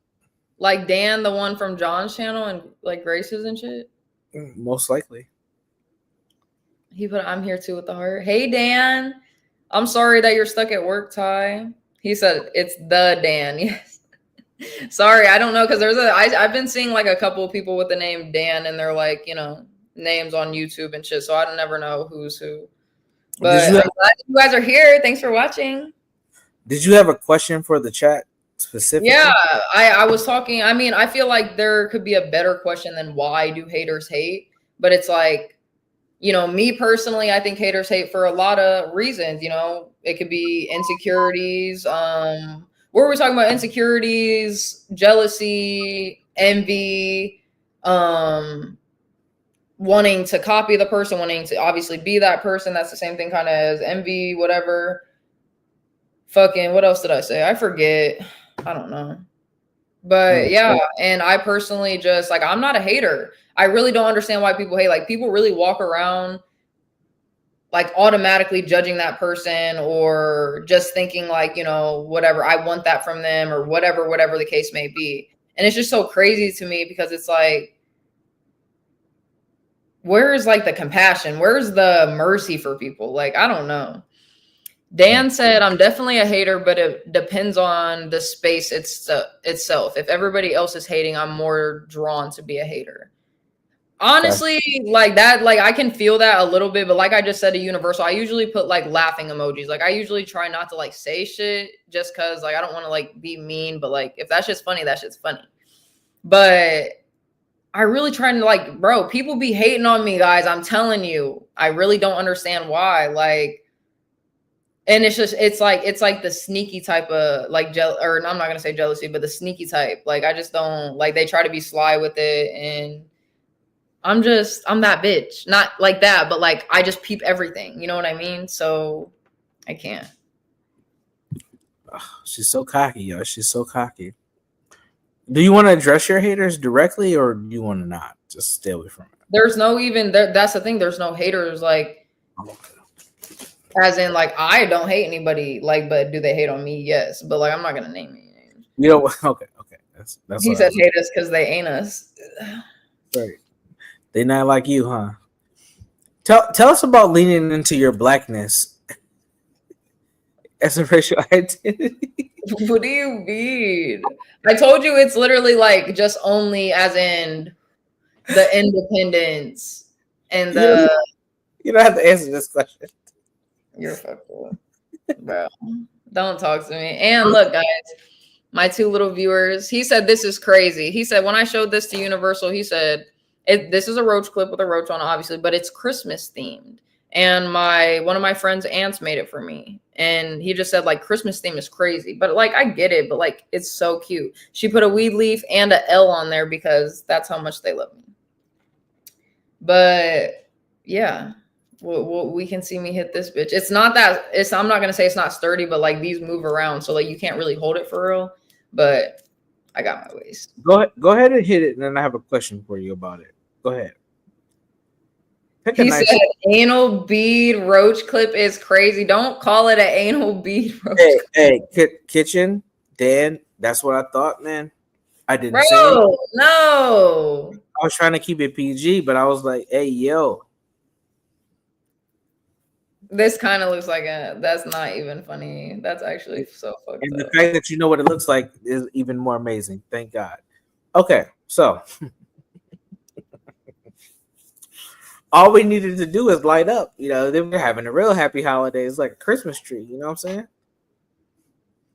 Like Dan, the one from John's channel and like Grace's and shit? Most likely. He put, I'm here too with the heart. Hey, Dan. I'm sorry that you're stuck at work, Ty. He said, it's the Dan. Yes. Sorry, I don't know, because I've been seeing like a couple of people with the name Dan and they're like, names on YouTube and shit, so I don't never know who's who. But I'm glad you guys are here. Thanks for watching. Did you have a question for the chat specifically? Yeah, I was talking. I mean, I feel like there could be a better question than why do haters hate? But it's like, me personally, I think haters hate for a lot of reasons. It could be insecurities. What were we talking about? Insecurities, jealousy, envy, wanting to copy the person, wanting to obviously be that person. That's the same thing kind of as envy, whatever. Fucking, what else did I say? I forget. I don't know. But yeah, and I personally just like, I'm not a hater. I really don't understand why people hate. Like, people really walk around like automatically judging that person or just thinking like, whatever, I want that from them or whatever the case may be. And it's just so crazy to me because it's like, where's like the compassion? Where's the mercy for people? Like, I don't know. Dan said, I'm definitely a hater, but it depends on the space itself. If everybody else is hating, I'm more drawn to be a hater. Honestly, like that, like I can feel that a little bit, but like I just said to Universal, I usually put like laughing emojis. Like I usually try not to like say shit just because like I don't want to like be mean, but like if that shit's funny, that shit's funny. But I really try to like, bro, people be hating on me, guys. I'm telling you, I really don't understand why. Like, and it's like the sneaky type of like or I'm not gonna say jealousy, but the sneaky type. Like I just don't like, they try to be sly with it, and I'm that bitch. Not like that, but like I just peep everything. You know what I mean? So I can't. Oh, she's so cocky, yo. She's so cocky. Do you want to address your haters directly, or do you want to not? Just stay away from it. There's no even there. That's the thing. There's no haters. Like, as in, like, I don't hate anybody. Like, but do they hate on me? Yes. But like, I'm not gonna name any names. Okay. That's. He said hate us because they ain't us. Right. They not like you, huh? Tell us about leaning into your blackness as a racial identity. What do you mean? I told you it's literally like just only as in the independence and the. You don't have to answer this question. You're fucked up, bro. Don't talk to me. And look, guys, my two little viewers. He said this is crazy. He said when I showed this to Universal, he said this is a roach clip with a roach on, obviously, but it's Christmas themed. and my one of my friend's aunts made it for me, and he just said like Christmas theme is crazy, but like I get it, but like it's so cute. She put a weed leaf and a L on there because that's how much they love me. But yeah, we can see me hit this bitch. It's not that it's. I'm not gonna say it's not sturdy, but like these move around, so like you can't really hold it for real. But I got my waist. Go ahead and hit it, and then I have a question for you about it. Go ahead. Pick a He nice. said anal bead roach clip is crazy. Don't call it an anal bead roach Hey, clip. kitchen, Dan. That's what I thought, man. I didn't say anything. Bro, no. I was trying to keep it PG, but I was like, hey, yo. This kind of looks like a that's not even funny. That's actually so fucked And the up. fact that you know what it looks like is even more amazing. Thank God. Okay, so all we needed to do is light up. You know, then we're having a real happy holiday. It's like a Christmas tree. You know what I'm saying?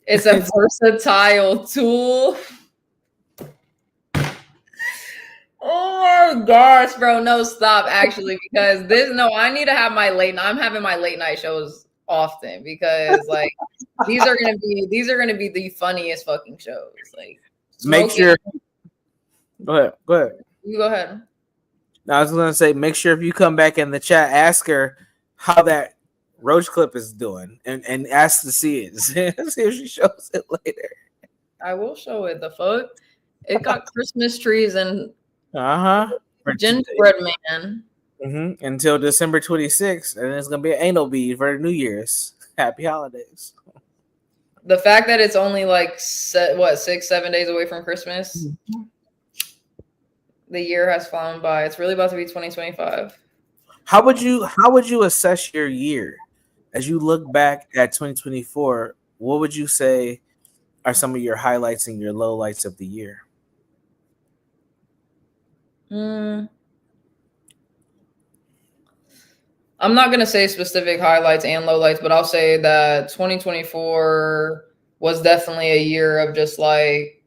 It's a versatile tool. Oh my gosh, bro. No, stop actually, because this no, I need to have my late night. I'm having my late night shows often because like these are gonna be the funniest fucking shows. Like Make smoking. sure. Go ahead. Go ahead. You go ahead. Now, I was gonna say, make sure if you come back in the chat, ask her how that roach clip is doing, and ask to see it. See if she shows it later. I will show it. The fuck? It got Christmas trees and gingerbread man. Until December 26th, and it's gonna be an anal bead for New Year's. Happy holidays. The fact that it's only like 6-7 days away from Christmas. The year has flown by. It's really about to be 2025. How would you assess your year as you look back at 2024? What would you say are some of your highlights and your lowlights of the year? I'm not gonna say specific highlights and lowlights, but I'll say that 2024 was definitely a year of just like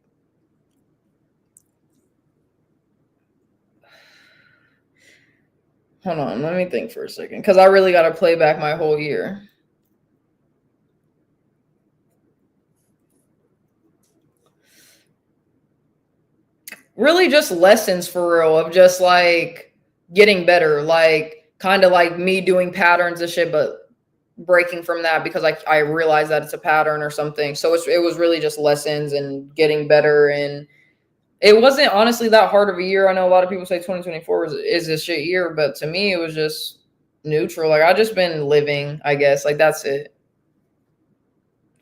hold on, let me think for a second because I really got to play back my whole year. Really just lessons for real of just like getting better, like kind of like me doing patterns and shit, but breaking from that because I realized that it's a pattern or something. So it was really just lessons and getting better. And it wasn't honestly that hard of a year. I know a lot of people say 2024 is a shit year, but to me, it was just neutral. Like I just been living, I guess. Like that's it.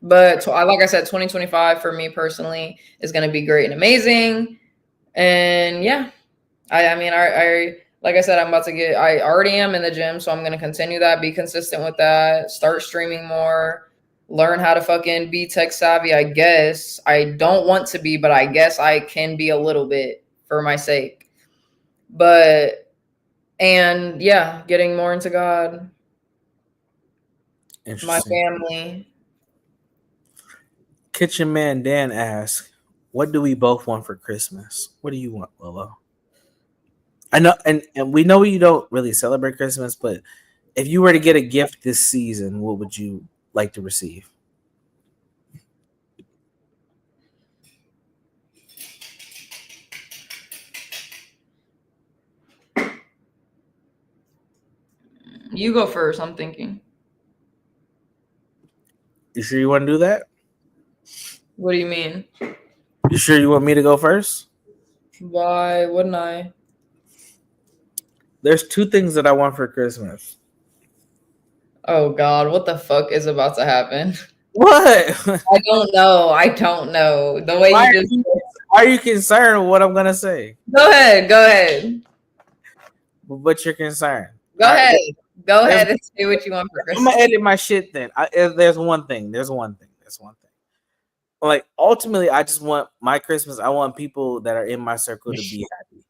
But like I said, 2025 for me personally is going to be great and amazing. And yeah, I mean, I like I said, I already am in the gym, so I'm going to continue that, be consistent with that, start streaming more, learn how to fucking be tech savvy, I guess. I don't want to be, but I guess I can be a little bit for my sake. And yeah, getting more into God, my family. Kitchen Man Dan asks, what do we both want for Christmas? What do you want, Lolo? I know, and we know you don't really celebrate Christmas, but if you were to get a gift this season, what would you like to receive? You go first, I'm thinking. You sure you want to do that? What do you mean? You sure you want me to go first? Why wouldn't I? There's two things that I want for Christmas. Oh God, what the fuck is about to happen? What? I don't know. I don't know. The way Why are you concerned with what I'm gonna say? Go ahead. Go ahead. What's your concern? Go ahead. Go ahead and say what you want for Christmas. I'm gonna edit my shit then. There's one thing. Like ultimately, I just want my Christmas. I want people that are in my circle to be happy,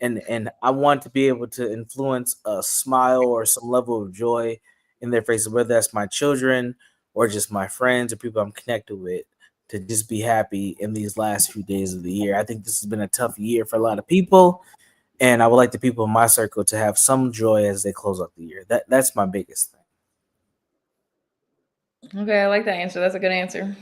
and I want to be able to influence a smile or some level of joy in their faces, whether that's my children or just my friends or people I'm connected with, to just be happy in these last few days of the year. I think this has been a tough year for a lot of people, and I would like the people in my circle to have some joy as they close out the year. That's my biggest thing. Okay, I like that answer. That's a good answer.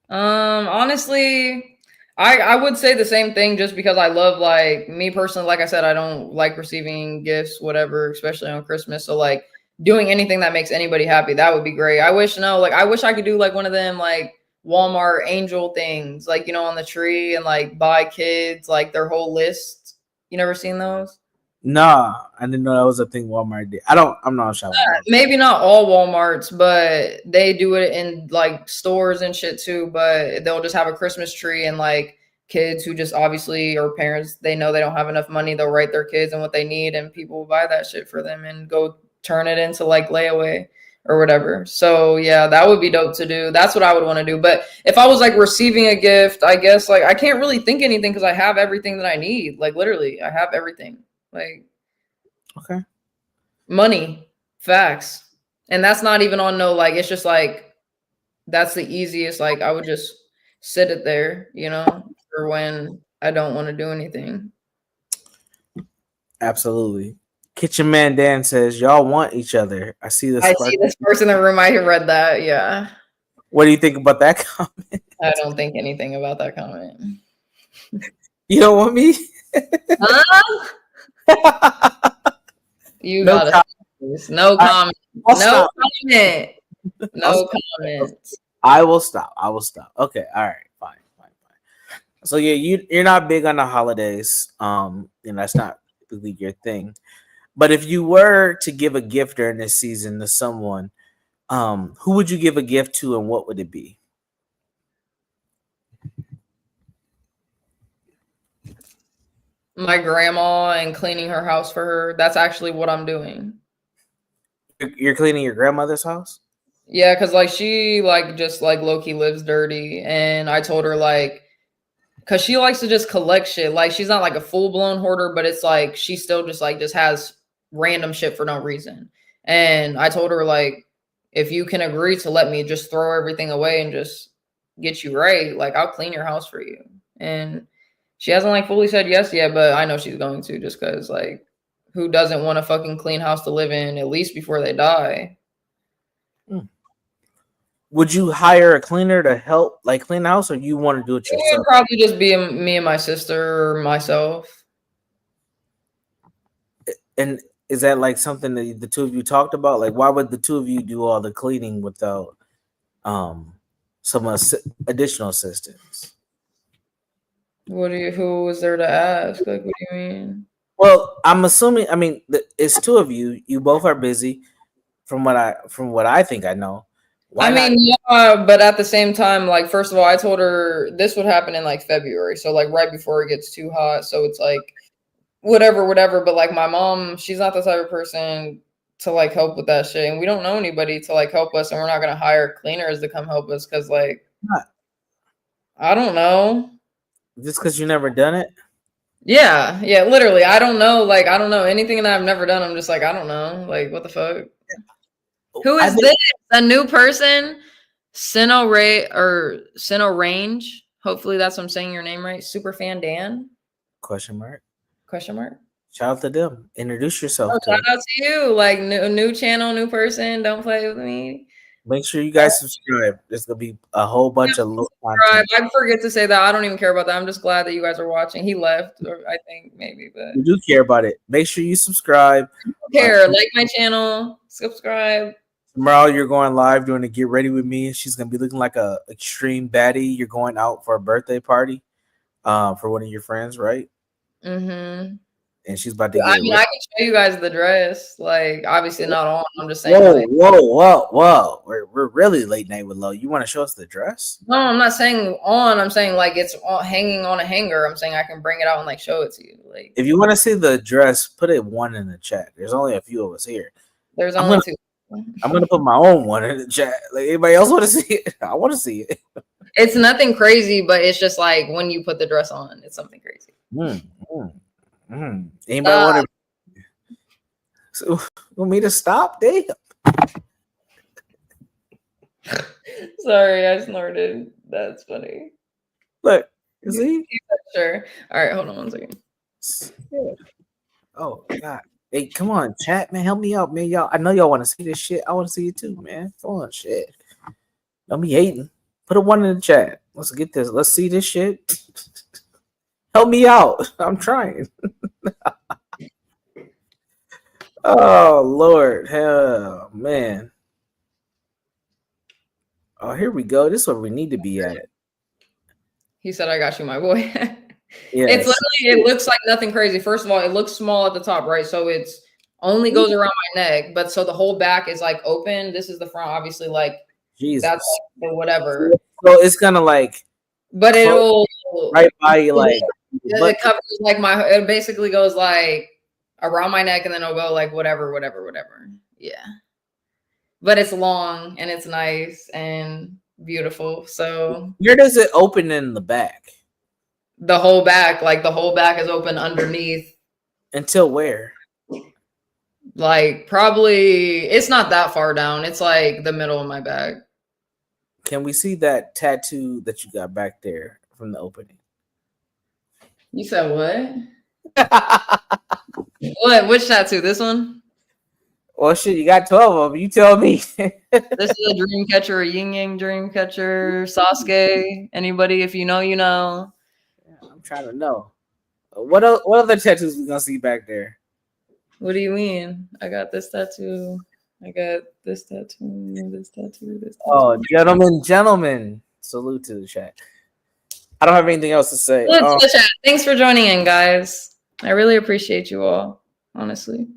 Honestly, I would say the same thing just because I love, like, me personally, like I said, I don't like receiving gifts, whatever, especially on Christmas. So like doing anything that makes anybody happy, that would be great. I wish I could do like one of them like Walmart angel things, like, on the tree and like buy kids like their whole list. You never seen those? Nah, I didn't know that was a thing Walmart did. I don't. I'm not shopping Walmart. Maybe not all Walmarts, but they do it in like stores and shit too. But they'll just have a Christmas tree and like kids who just obviously, or parents, they know they don't have enough money. They'll write their kids and what they need, and people will buy that shit for them and go turn it into like layaway or whatever. So yeah, that would be dope to do. That's what I would want to do. But if I was like receiving a gift, I guess like I can't really think anything because I have everything that I need. Like literally, I have everything. Like Okay. money, facts. And that's not even on no, like, it's just like, that's the easiest. Like, I would just sit it there, for when I don't want to do anything. Absolutely. Kitchen Man Dan says, "Y'all want each other." I see the I spark. see this person in the room. I read that. Yeah. What do you think about that comment? I don't think anything about that comment. You don't want me? Huh? You No gotta comment. no comment. I'll No stop. comment. I'll No stop. comment. I will stop. I will stop. Okay. All right. Fine. Fine. Fine. So yeah, you're not big on the holidays. And that's not typically your thing. But if you were to give a gift during this season to someone, who would you give a gift to, and what would it be? My grandma and cleaning her house for her. That's actually what I'm doing. You're cleaning your grandmother's house? Yeah, because like she like just like low-key lives dirty. And I told her like, because she likes to just collect shit. Like she's not like a full-blown hoarder, but it's like she still just has random shit for no reason. And I told her like, if you can agree to let me just throw everything away and just get you right, like I'll clean your house for you. And she hasn't like fully said yes yet, but I know she's going to, just because like who doesn't want a fucking clean house to live in at least before they die? Would you hire a cleaner to help like clean the house, or you want to do it It would yourself? probably just be me and my sister or myself. And is that like something that the two of you talked about? Like, why would the two of you do all the cleaning without um some additional assistance? Who was there to ask? Like, what do you mean? Well, I'm assuming. I mean, it's two of you. You both are busy, from what I think I know. I Why not? mean, yeah, but at the same time, like, first of all, I told her this would happen in like February. So, like, right before it gets too hot. So it's like, whatever, whatever. But like, my mom, she's not the type of person to like help with that shit. And we don't know anybody to like help us. And we're not going to hire cleaners to come help us because, like, Not? I don't know. Just because you never done it? Yeah, yeah, literally. I don't know. Like, I don't know anything that I've never done. I'm just like, I don't know. Like, what the fuck? Who I is think this? A new person? Sino Ray or Sino Range. Hopefully that's what I'm saying your name right. Super fan Dan? question mark. Question mark. Shout out to them. Introduce Oh, yourself to shout them. out to you. Like new channel, new person. Don't play with me. Make sure you guys subscribe. There's gonna be a whole bunch of little content. I forget to say that. I don't even care about that. I'm just glad that you guys are watching. He left, or I think maybe, but We do care about it. Make sure you subscribe. I don't care. Like my channel, subscribe. Tomorrow you're going live doing a get ready with me. She's gonna be looking like a extreme baddie. You're going out for a birthday party, for one of your friends, right? Mm-hmm. And she's about to I get mean, ready. I can show you guys the dress. Like, obviously not on. I'm just saying, Whoa, like, whoa, whoa, whoa! We're really late night with Lo. You want to show us the dress? no, I'm not saying on. I'm saying like it's hanging on a hanger. I'm saying I can bring it out and like show it to you. Like, If you want to see the dress, put it one in the chat. There's only a few of us here. there's I'm only gonna two. I'm gonna put my own one in the chat. Like anybody else want to see it? I want to see it. It's nothing crazy, but it's just like when you put the dress on, it's something crazy. Mm, mm, mm. Anybody Stop. want to? Want me to stop? Damn. Sorry, I snorted. That's funny. Look, you see? Sure. All right, hold on one second. Shit. Oh God. Hey, come on, chat, man. Help me out, man. Y'all, I know y'all want to see this shit. I want to see it too, man. Come on, shit. Don't be hating. Put a one in the chat. Let's get this. Let's see this shit. Help me out. I'm trying. Oh Lord. Hell man. Oh, here we go. This is where we need to be at. He said, I got you, my boy. It's Yes. literally, it looks like nothing crazy. First of all, it looks small at the top, right? So it's only goes around my neck, but so the whole back is like open. This is the front, obviously, like that's Jesus. like the whatever. So it's gonna like But close it'll right by you, like but it covers like my it basically goes like around my neck and then it'll go like whatever. Yeah. But it's long and it's nice and beautiful. So where does it open in the back? the whole back, like the whole back is open underneath. Until where? Like probably it's not that far down. It's like the middle of my back. Can we see that tattoo that you got back there from the opening? You said what? What? Which tattoo? This one? Well, shit, you got 12 of them. You tell me. This is a dream catcher, a yin yang dream catcher, Sasuke. Anybody, if you know, you know. I'm trying to know. What other tattoos we gonna see back there? What do you mean? I got this tattoo. I got this tattoo, this tattoo, this tattoo. Oh, gentlemen. Salute to the chat. I don't have anything else to say. Salute to the chat. Thanks for joining in, guys. I really appreciate you all, honestly.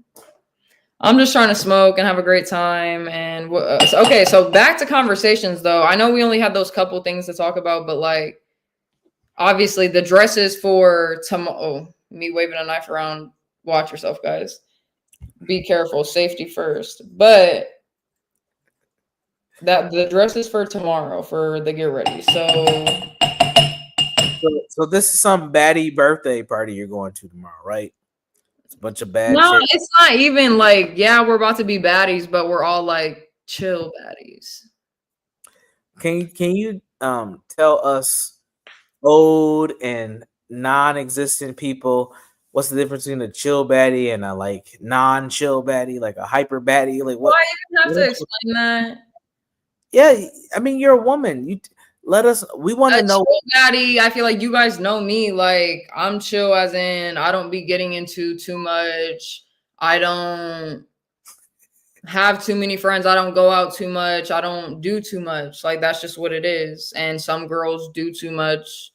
I'm just trying to smoke and have a great time. And okay, so back to conversations though. I know we only had those couple things to talk about, but like obviously the dresses for tomorrow. Oh, me waving a knife around. Watch yourself, guys. Be careful. Safety first. But that the dresses for tomorrow for the get ready. So this is some baddie birthday party you're going to tomorrow, right? It's a bunch of bad no, shit. it's not even like, yeah, we're about to be baddies, but we're all like chill baddies. Can you tell us old and non-existent people what's the difference between a chill baddie and a like non-chill baddie, like a hyper baddie? Like what? Why you have to explain that? Yeah, I mean you're a woman. You let us. We want to know. Chill baddie, I feel like you guys know me. Like I'm chill, as in I don't be getting into too much. I don't have too many friends. I don't go out too much. I don't do too much. Like that's just what it is. And some girls do too much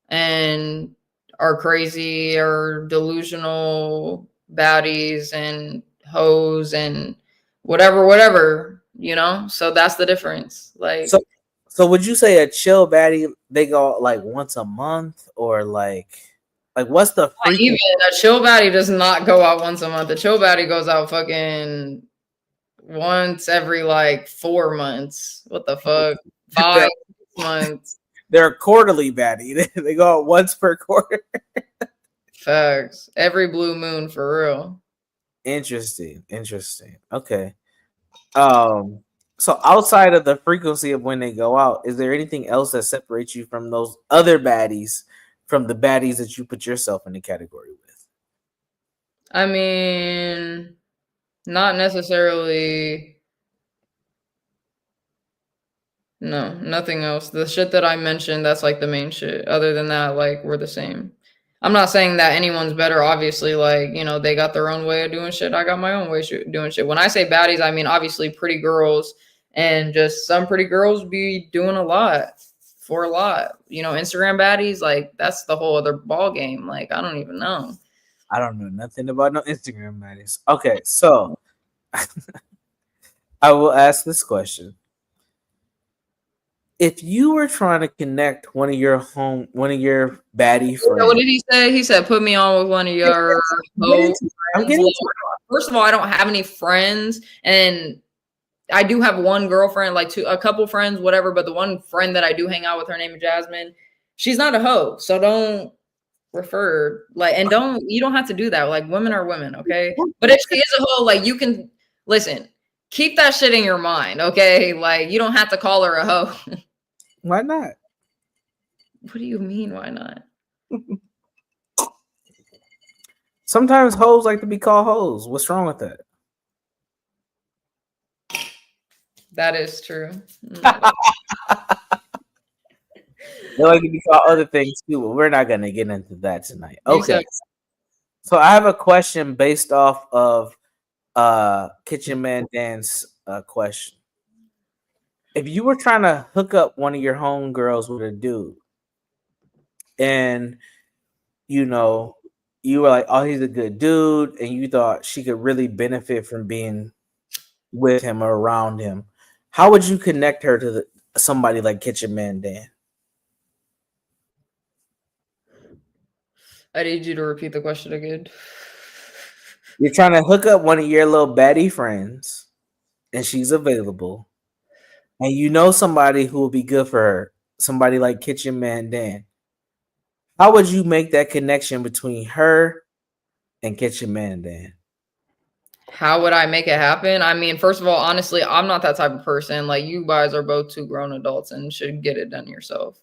and are crazy or delusional baddies and hoes and whatever, you know? So that's the difference. Like so would you say a chill baddie they go like once a month or like what's the frequency? Even a chill baddie does not go out once a month. The chill baddie goes out fucking once every like 4 months. What the fuck? 5 months. They're a quarterly baddie. They go out once per quarter. Facts. Every blue moon for real. Interesting. Okay. So outside of the frequency of when they go out, is there anything else that separates you from those other baddies, from the baddies that you put yourself in the category with? I mean, not necessarily. No, nothing else. The shit that I mentioned, that's like the main shit. Other than that, like we're the same. I'm not saying that anyone's better. Obviously, like, you know, they got their own way of doing shit. I got my own way of doing shit. When I say baddies, I mean obviously pretty girls, and just some pretty girls be doing a lot for a lot. You know, Instagram baddies, like that's the whole other ball game. Like I don't even know. I don't know nothing about no Instagram baddies. Okay, so I will ask this question. If you were trying to connect one of your baddie friends, what did he say? He said, "Put me on with one of your hoes." First of all, I don't have any friends, and I do have one girlfriend, like a couple friends, whatever. But the one friend that I do hang out with, her name is Jasmine. She's not a hoe, so don't refer and you don't have to do that. Like women are women, okay? But if she is a hoe, like you can listen. Keep that shit in your mind, okay? Like you don't have to call her a hoe. Why not? What do you mean? Why not? Sometimes hoes like to be called hoes. What's wrong with that? That is true. No. They like to be called other things too, but we're not gonna get into that tonight. You Okay. said So I have a question based off of Kitchen Man Dan's question. If you were trying to hook up one of your homegirls with a dude, and you know, you were like, "Oh, he's a good dude," and you thought she could really benefit from being with him or around him, how would you connect her to somebody like Kitchen Man Dan? I need you to repeat the question again. You're trying to hook up one of your little baddie friends, and she's available, and you know somebody who will be good for her, somebody like Kitchen Man Dan. How would you make that connection between her and Kitchen Man Dan? How would I make it happen? I mean, first of all, honestly, I'm not that type of person. Like, you guys are both two grown adults and should get it done yourself.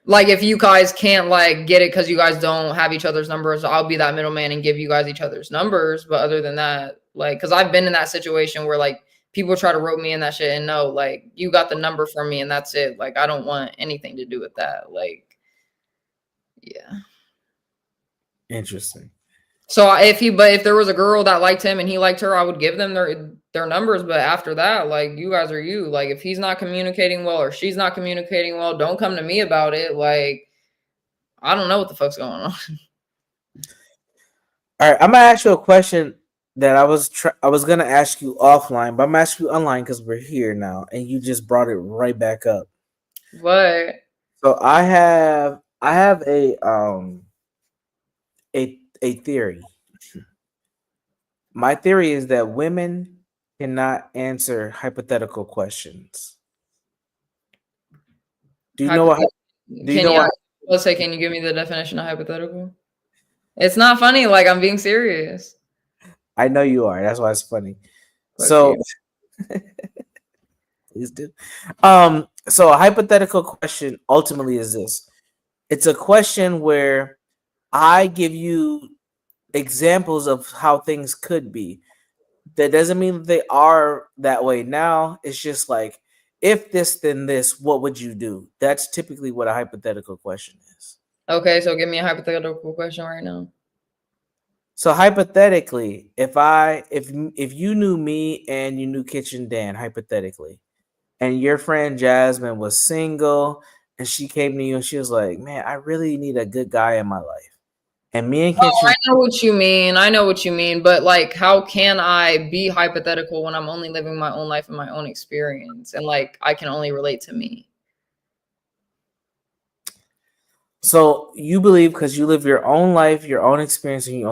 Like, if you guys can't like get it because you guys don't have each other's numbers, I'll be that middleman and give you guys each other's numbers. But other than that, like, because I've been in that situation where like people try to rope me in that shit, and no, like, you got the number from me and that's it. Like, I don't want anything to do with that. Like, yeah. Interesting. So if there was a girl that liked him and he liked her, I would give them their numbers. But after that, like, you guys are you. Like, if he's not communicating well or she's not communicating well, don't come to me about it. Like, I don't know what the fuck's going on. All right, I'm gonna ask you a question that I was gonna ask you offline, but I'm gonna ask you online because we're here now, and you just brought it right back up. But So I have a theory. My theory is that women cannot answer hypothetical questions. Do you know what? hypothetical, Do you can know you? what? Let's say, can you give me the definition of hypothetical? It's not funny. Like, I'm being serious. I know you are. That's why it's funny. Fuck So you. please do. So a hypothetical question ultimately is this. It's a question where I give you examples of how things could be. That doesn't mean that they are that way now. It's just like, if this, then this, what would you do? That's typically what a hypothetical question is. Okay, so give me a hypothetical question right now. So hypothetically, if you knew me and you knew Kitchen Dan, hypothetically, and your friend Jasmine was single and she came to you and she was like, "Man, I really need a good guy in my life." And me and Oh, Kitchen, I know what you mean. I know what you mean. But like, how can I be hypothetical when I'm only living my own life and my own experience, and like I can only relate to me? so you believe because you live your own life, your own experience, and you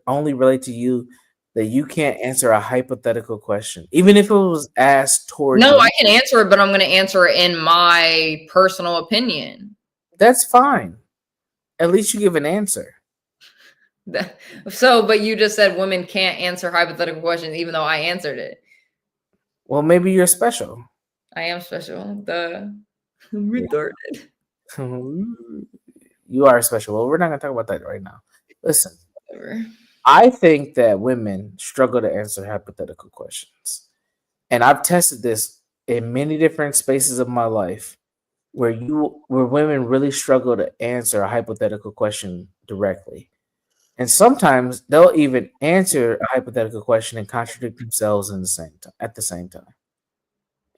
only relate to you, that you can't answer a hypothetical question, even if it was asked towards No, I you. can answer it, but I'm going to answer it in my personal opinion. That's fine. At least you give an answer. So, but you just said women can't answer hypothetical questions, even though I answered it. Well, maybe you're special. I am special. The I'm Yeah. retarded. You are special. Well, we're not going to talk about that right now. Listen, Whatever. I think that women struggle to answer hypothetical questions. And I've tested this in many different spaces of my life where women really struggle to answer a hypothetical question directly. And sometimes they'll even answer a hypothetical question and contradict themselves in the same time at the same time.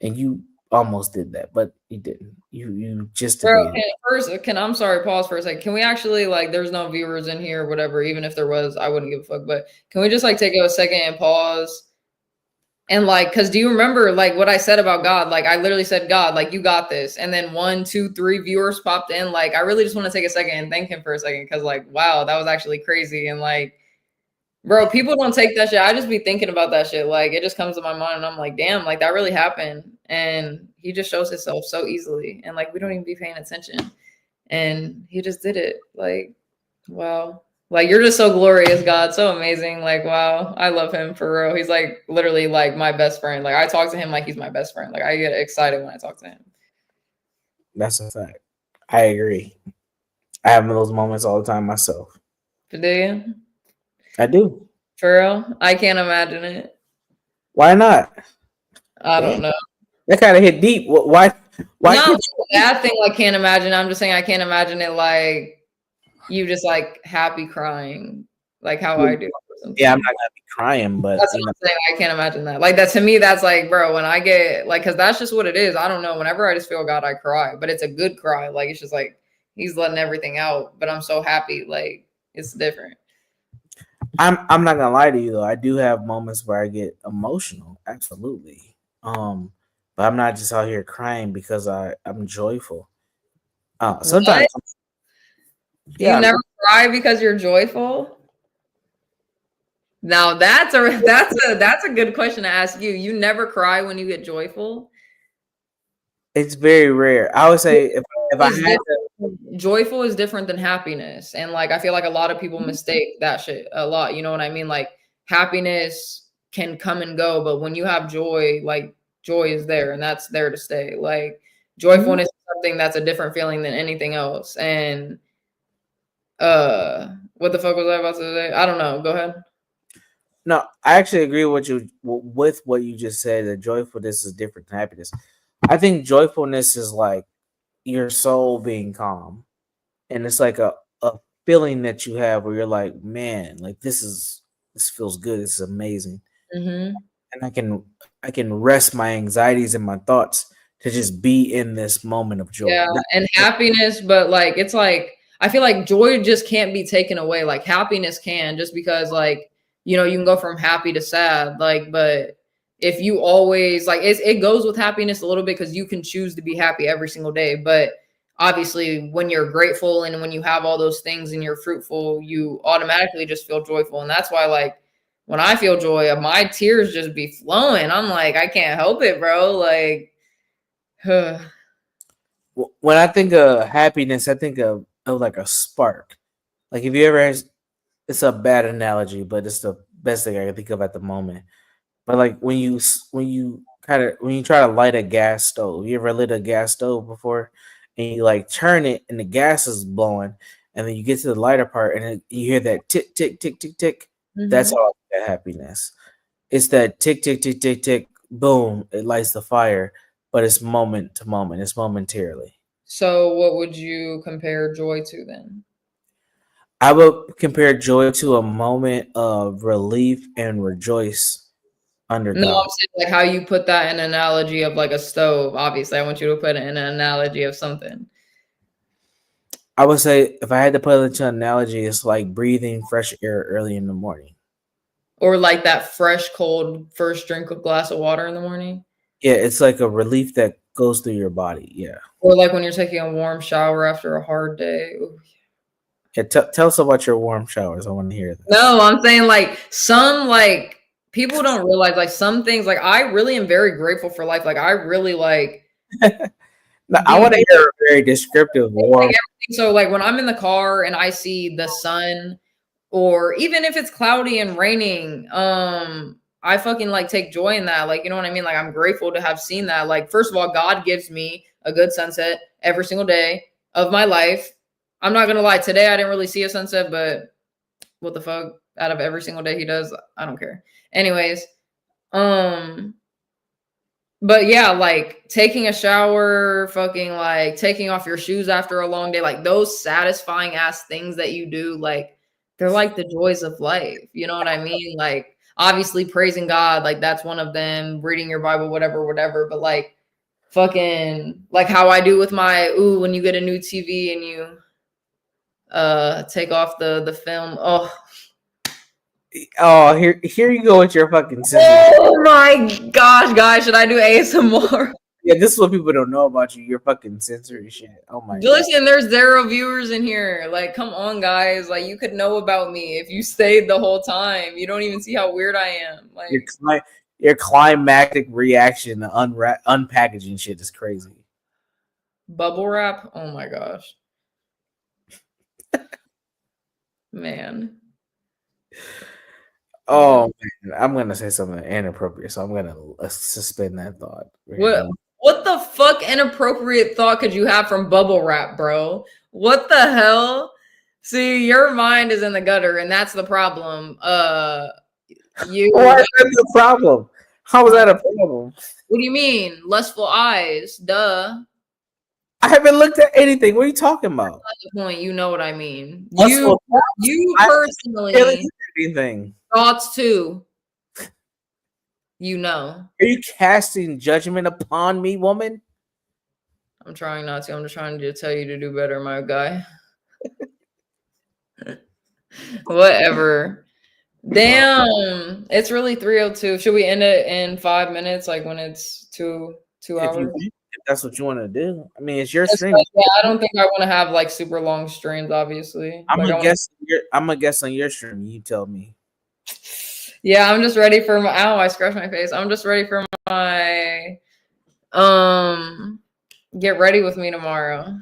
And you almost did that, but you didn't. You just Bro, debated. I'm sorry, pause for a second. Can we actually, like, there's no viewers in here, whatever. Even if there was, I wouldn't give a fuck. But can we just like take a second and pause? And like, cause do you remember like what I said about God? Like, I literally said, God, like, you got this. And then 1, 2, 3 viewers popped in. Like, I really just want to take a second and thank him for a second. Cause like, wow, that was actually crazy. And like, bro, people don't take that shit. I just be thinking about that shit. Like, it just comes to my mind and I'm like, damn, like that really happened. And he just shows himself so easily. And like, we don't even be paying attention. And he just did it. Like, wow. Like, you're just so glorious, God. So amazing. Like, wow. I love him for real. He's like literally like my best friend. Like, I talk to him like he's my best friend. Like, I get excited when I talk to him. That's a fact. I agree. I have those moments all the time myself. Do you? I do. For real? I can't imagine it. Why not? I don't Damn, know. that kind of hit deep. Why? Why Not like can't a bad thing, like can't imagine. I'm just saying I can't imagine it like you just like happy crying, like how I you? do or Yeah, I'm something. not gonna be crying, but That's what I'm saying. I can't imagine that. Like that to me, that's like, bro, when I get like, cause that's just what it is. I don't know. Whenever I just feel God, I cry, but it's a good cry. Like it's just like he's letting everything out. But I'm so happy. Like it's different. I'm not gonna lie to you though. I do have moments where I get emotional, absolutely. But I'm not just out here crying because I'm joyful. Sometimes, What? You yeah, never cry because you're joyful? Now that's a good question to ask you. You never cry when you get joyful? it's very rare. I would say if I Is had to, different. Joyful is different than happiness. And like I feel like a lot of people mistake that shit a lot. You know what I mean? Like happiness can come and go, but when you have joy, like joy is there and that's there to stay. Like Mhm. joyfulness is something that's a different feeling than anything else. And what the fuck was I about to say? I don't know. Go ahead. No, I actually agree with what you just said. That joyfulness is different than happiness. I think joyfulness is like your soul being calm, and it's like a feeling that you have where you're like, man, like this feels good. This is amazing, Hmm. and I can rest my anxieties and my thoughts to just be in this moment of joy. Yeah, and happiness, but like it's like I feel like joy just can't be taken away. Like happiness can just because like you can go from happy to sad. Like, but if you always like it goes with happiness a little bit because you can choose to be happy every single day. But obviously, when you're grateful and when you have all those things and you're fruitful, you automatically just feel joyful, and that's why like when I feel joy, my tears just be flowing. I'm like I can't help it, bro. Like. When I think of happiness, I think of like a spark. Like if you ever, it's a bad analogy, but it's the best thing I can think of at the moment. But like when you try to light a gas stove, you ever lit a gas stove before, and you like turn it and the gas is blowing, and then you get to the lighter part and you hear that tick tick tick tick tick. That's how Mhm. I get happiness. It's that tick tick tick tick tick. Boom! It lights the fire, but it's moment to moment. It's momentarily. So what would you compare joy to then? I would compare joy to a moment of relief and rejoice under No, God. I'm saying like how you put that in an analogy of like a stove. Obviously, I want you to put it in an analogy of something. I would say if I had to put it into an analogy, it's like breathing fresh air early in the morning. Or like that fresh, cold first drink of glass of water in the morning. Yeah, it's like a relief that goes through your body. Yeah. Or like when you're taking a warm shower after a hard day. Ooh. Yeah, tell us about your warm showers. I want to hear this. No, I'm saying like some like people don't realize like some things like I really am very grateful for life. Like I really like No, I being want to hear a very descriptive like warm. everything. So like when I'm in the car and I see the sun, or even if it's cloudy and raining, I fucking like take joy in that. Like, you know what I mean? Like I'm grateful to have seen that. Like, first of all, God gives me a good sunset every single day of my life. I'm not gonna lie, today I didn't really see a sunset, but what the fuck? Out of every single day he does, I don't care. Anyways, um, but yeah, like taking a shower, fucking like taking off your shoes after a long day, like those satisfying ass things that you do, like they're like the joys of life. You know what I mean? Like obviously praising God, like that's one of them, reading your Bible, whatever, whatever. But like fucking like how I do with my when you get a new TV and you take off the film. Oh, Oh, here you go with your fucking scissors. oh my gosh, guys, should I do ASMR? Yeah, this is what people don't know about you. You're fucking sensory shit. Oh my god. Listen, there's 0 viewers in here. Like, come on, guys. Like, you could know about me if you stayed the whole time. You don't even see how weird I am. Your Like, your climactic reaction to unpackaging shit is crazy. bubble wrap. Oh my gosh, man. Oh man, I'm gonna say something inappropriate, so I'm gonna suspend that thought. What? What the fuck inappropriate thought could you have from bubble wrap, bro? What the hell? See, your mind is in the gutter, and that's the problem. You. Why is that the problem? How is that a problem? What do you mean? Lustful eyes. Duh. I haven't looked at anything. What are you talking about? That's the point. You know what I mean. You, Lustful thoughts? you I haven't really personally, looked at anything. thoughts too. You know. Are you casting judgment upon me, woman? I'm trying not to. I'm just trying to tell you to do better, my guy. Whatever. Damn. It's really 3:02. Should we end it in 5 minutes? Like when it's two If you hours? if that's what you want to do. I mean, it's your Just stream. like, yeah, I don't think I want to have like super long streams, obviously. I'm Like gonna I want guess. I'm gonna guess on your stream. You tell me. Yeah, I'm just ready for my ow, I scratched my face. I'm just ready for my get ready with me tomorrow.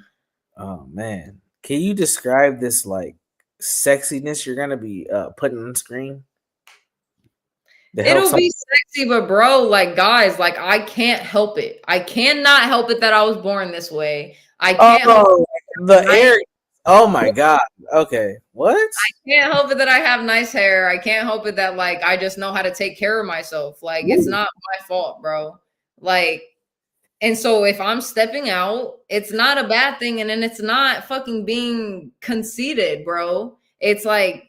Oh man, can you describe this like sexiness you're gonna be putting on screen? To help It'll some. be sexy, but bro, like guys, like I can't help it. I cannot help it that I was born this way. I can't help Oh, the it. air. Oh my god. Okay. What? Can't help it that I have nice hair. I can't help it that like I just know how to take care of myself. Like it's not my fault, bro. Like, and so if I'm stepping out, it's not a bad thing, and then it's not fucking being conceited, bro. It's like,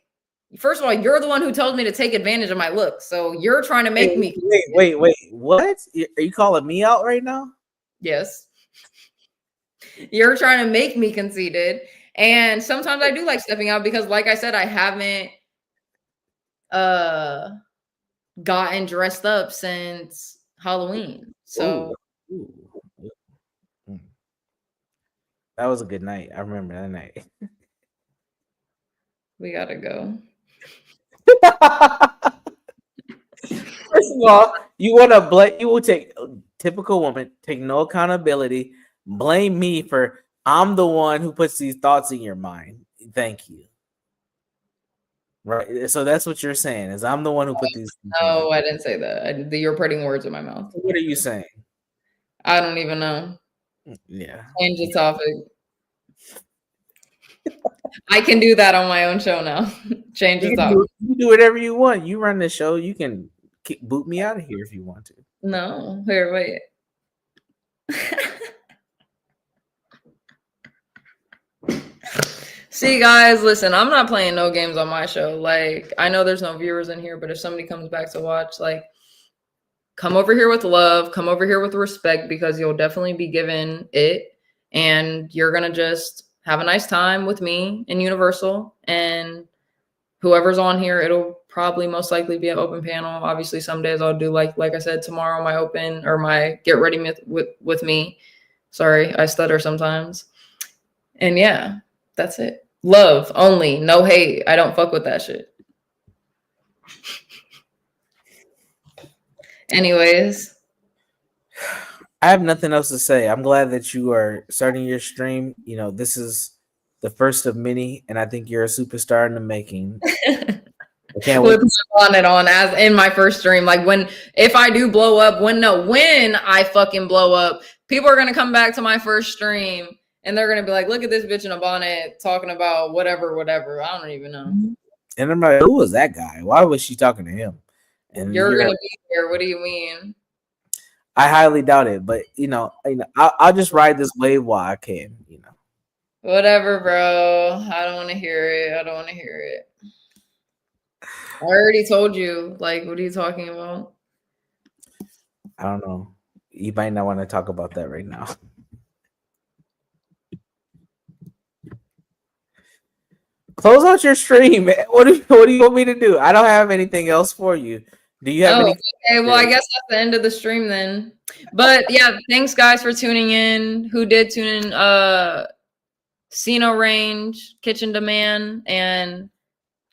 first of all, you're the one who told me to take advantage of my look, so you're trying to make me. Wait. What? Are you calling me out right now? Yes, you're trying to make me conceited, and sometimes I do like stepping out because, like I said, I haven't uh gotten dressed up since Halloween. So Ooh. Mm. That was a good night. I remember that night. we gotta go. First of all, you want to blame. You will take typical woman, take no accountability, blame me for I'm the one who puts these thoughts in your mind. Thank you. Right. So that's what you're saying is I'm the one who put these. No, I didn't say that. You're putting words in my mouth. What are you saying? I don't even know. Yeah. Change the topic. I can do that on my own show now. Change the topic. You do whatever you want. You run the show. You can boot me out of here if you want to. No, here, wait. See, guys, listen, I'm not playing no games on my show. Like, I know there's no viewers in here, but if somebody comes back to watch, like, come over here with love, come over here with respect, because you'll definitely be given it, and you're gonna just have a nice time with me in Universal, and whoever's on here, it'll probably most likely be an open panel. Obviously, some days I'll do like I said, tomorrow my open or my get ready with me. Sorry, I stutter sometimes. And yeah, that's it. Love only, no hate. I don't fuck with that shit. Anyways, I have nothing else to say. I'm glad that you are starting your stream. You know, this is the first of many, and I think you're a superstar in the making. I can't wait. with my on as in my first stream. Like if I do blow up, when I fucking blow up, people are gonna come back to my first stream and they're gonna be like, look at this bitch in a bonnet talking about whatever. I don't even know. And I'm like, who was that guy? Why was she talking to him? And You're gonna be here. What do you mean? I highly doubt it, but I'll just ride this wave while I can. Whatever, bro. I don't want to hear it. I already told you. Like, what are you talking about? I don't know. You might not want to talk about that right now. Close out your stream, man. What do you want me to do? I don't have anything else for you. Do you have any? Okay, well, I guess that's the end of the stream then. But yeah, thanks guys for tuning in. Who did tune in? Sino Range, Kitchen Demand, and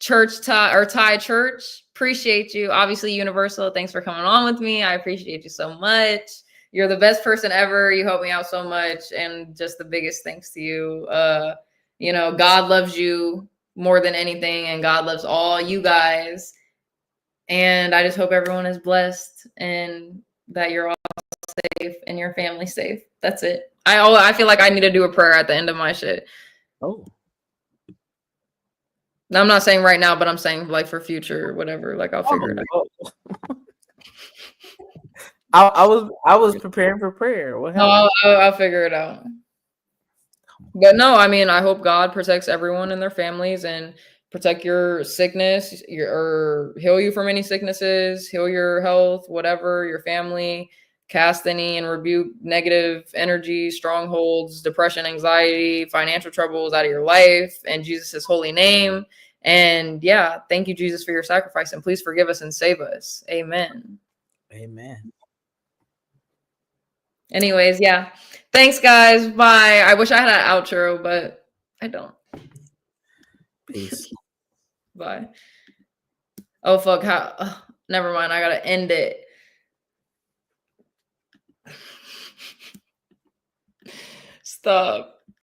Thai Church. Appreciate you. Obviously, Universal. Thanks for coming on with me. I appreciate you so much. You're the best person ever. You helped me out so much, and just the biggest thanks to you. God loves you more than anything, and God loves all you guys. And I just hope everyone is blessed and that you're all safe and your family safe. That's it. I feel like I need to do a prayer at the end of my shit. Oh. No, I'm not saying right now, but I'm saying like for future, whatever. Like I'll figure it out. Oh, I was preparing for prayer. What happened? I'll figure it out. But no, I mean, I hope God protects everyone and their families and protect your sickness, or heal you from any sicknesses, heal your health, whatever, your family, cast any and rebuke negative energy, strongholds, depression, anxiety, financial troubles out of your life in Jesus' holy name. And yeah, thank you, Jesus, for your sacrifice. And please forgive us and save us. Amen. Amen. Anyways, yeah. Thanks, guys. Bye. I wish I had an outro, but I don't. Peace. Bye. Oh, fuck. How? Never mind. I gotta end it. Stop.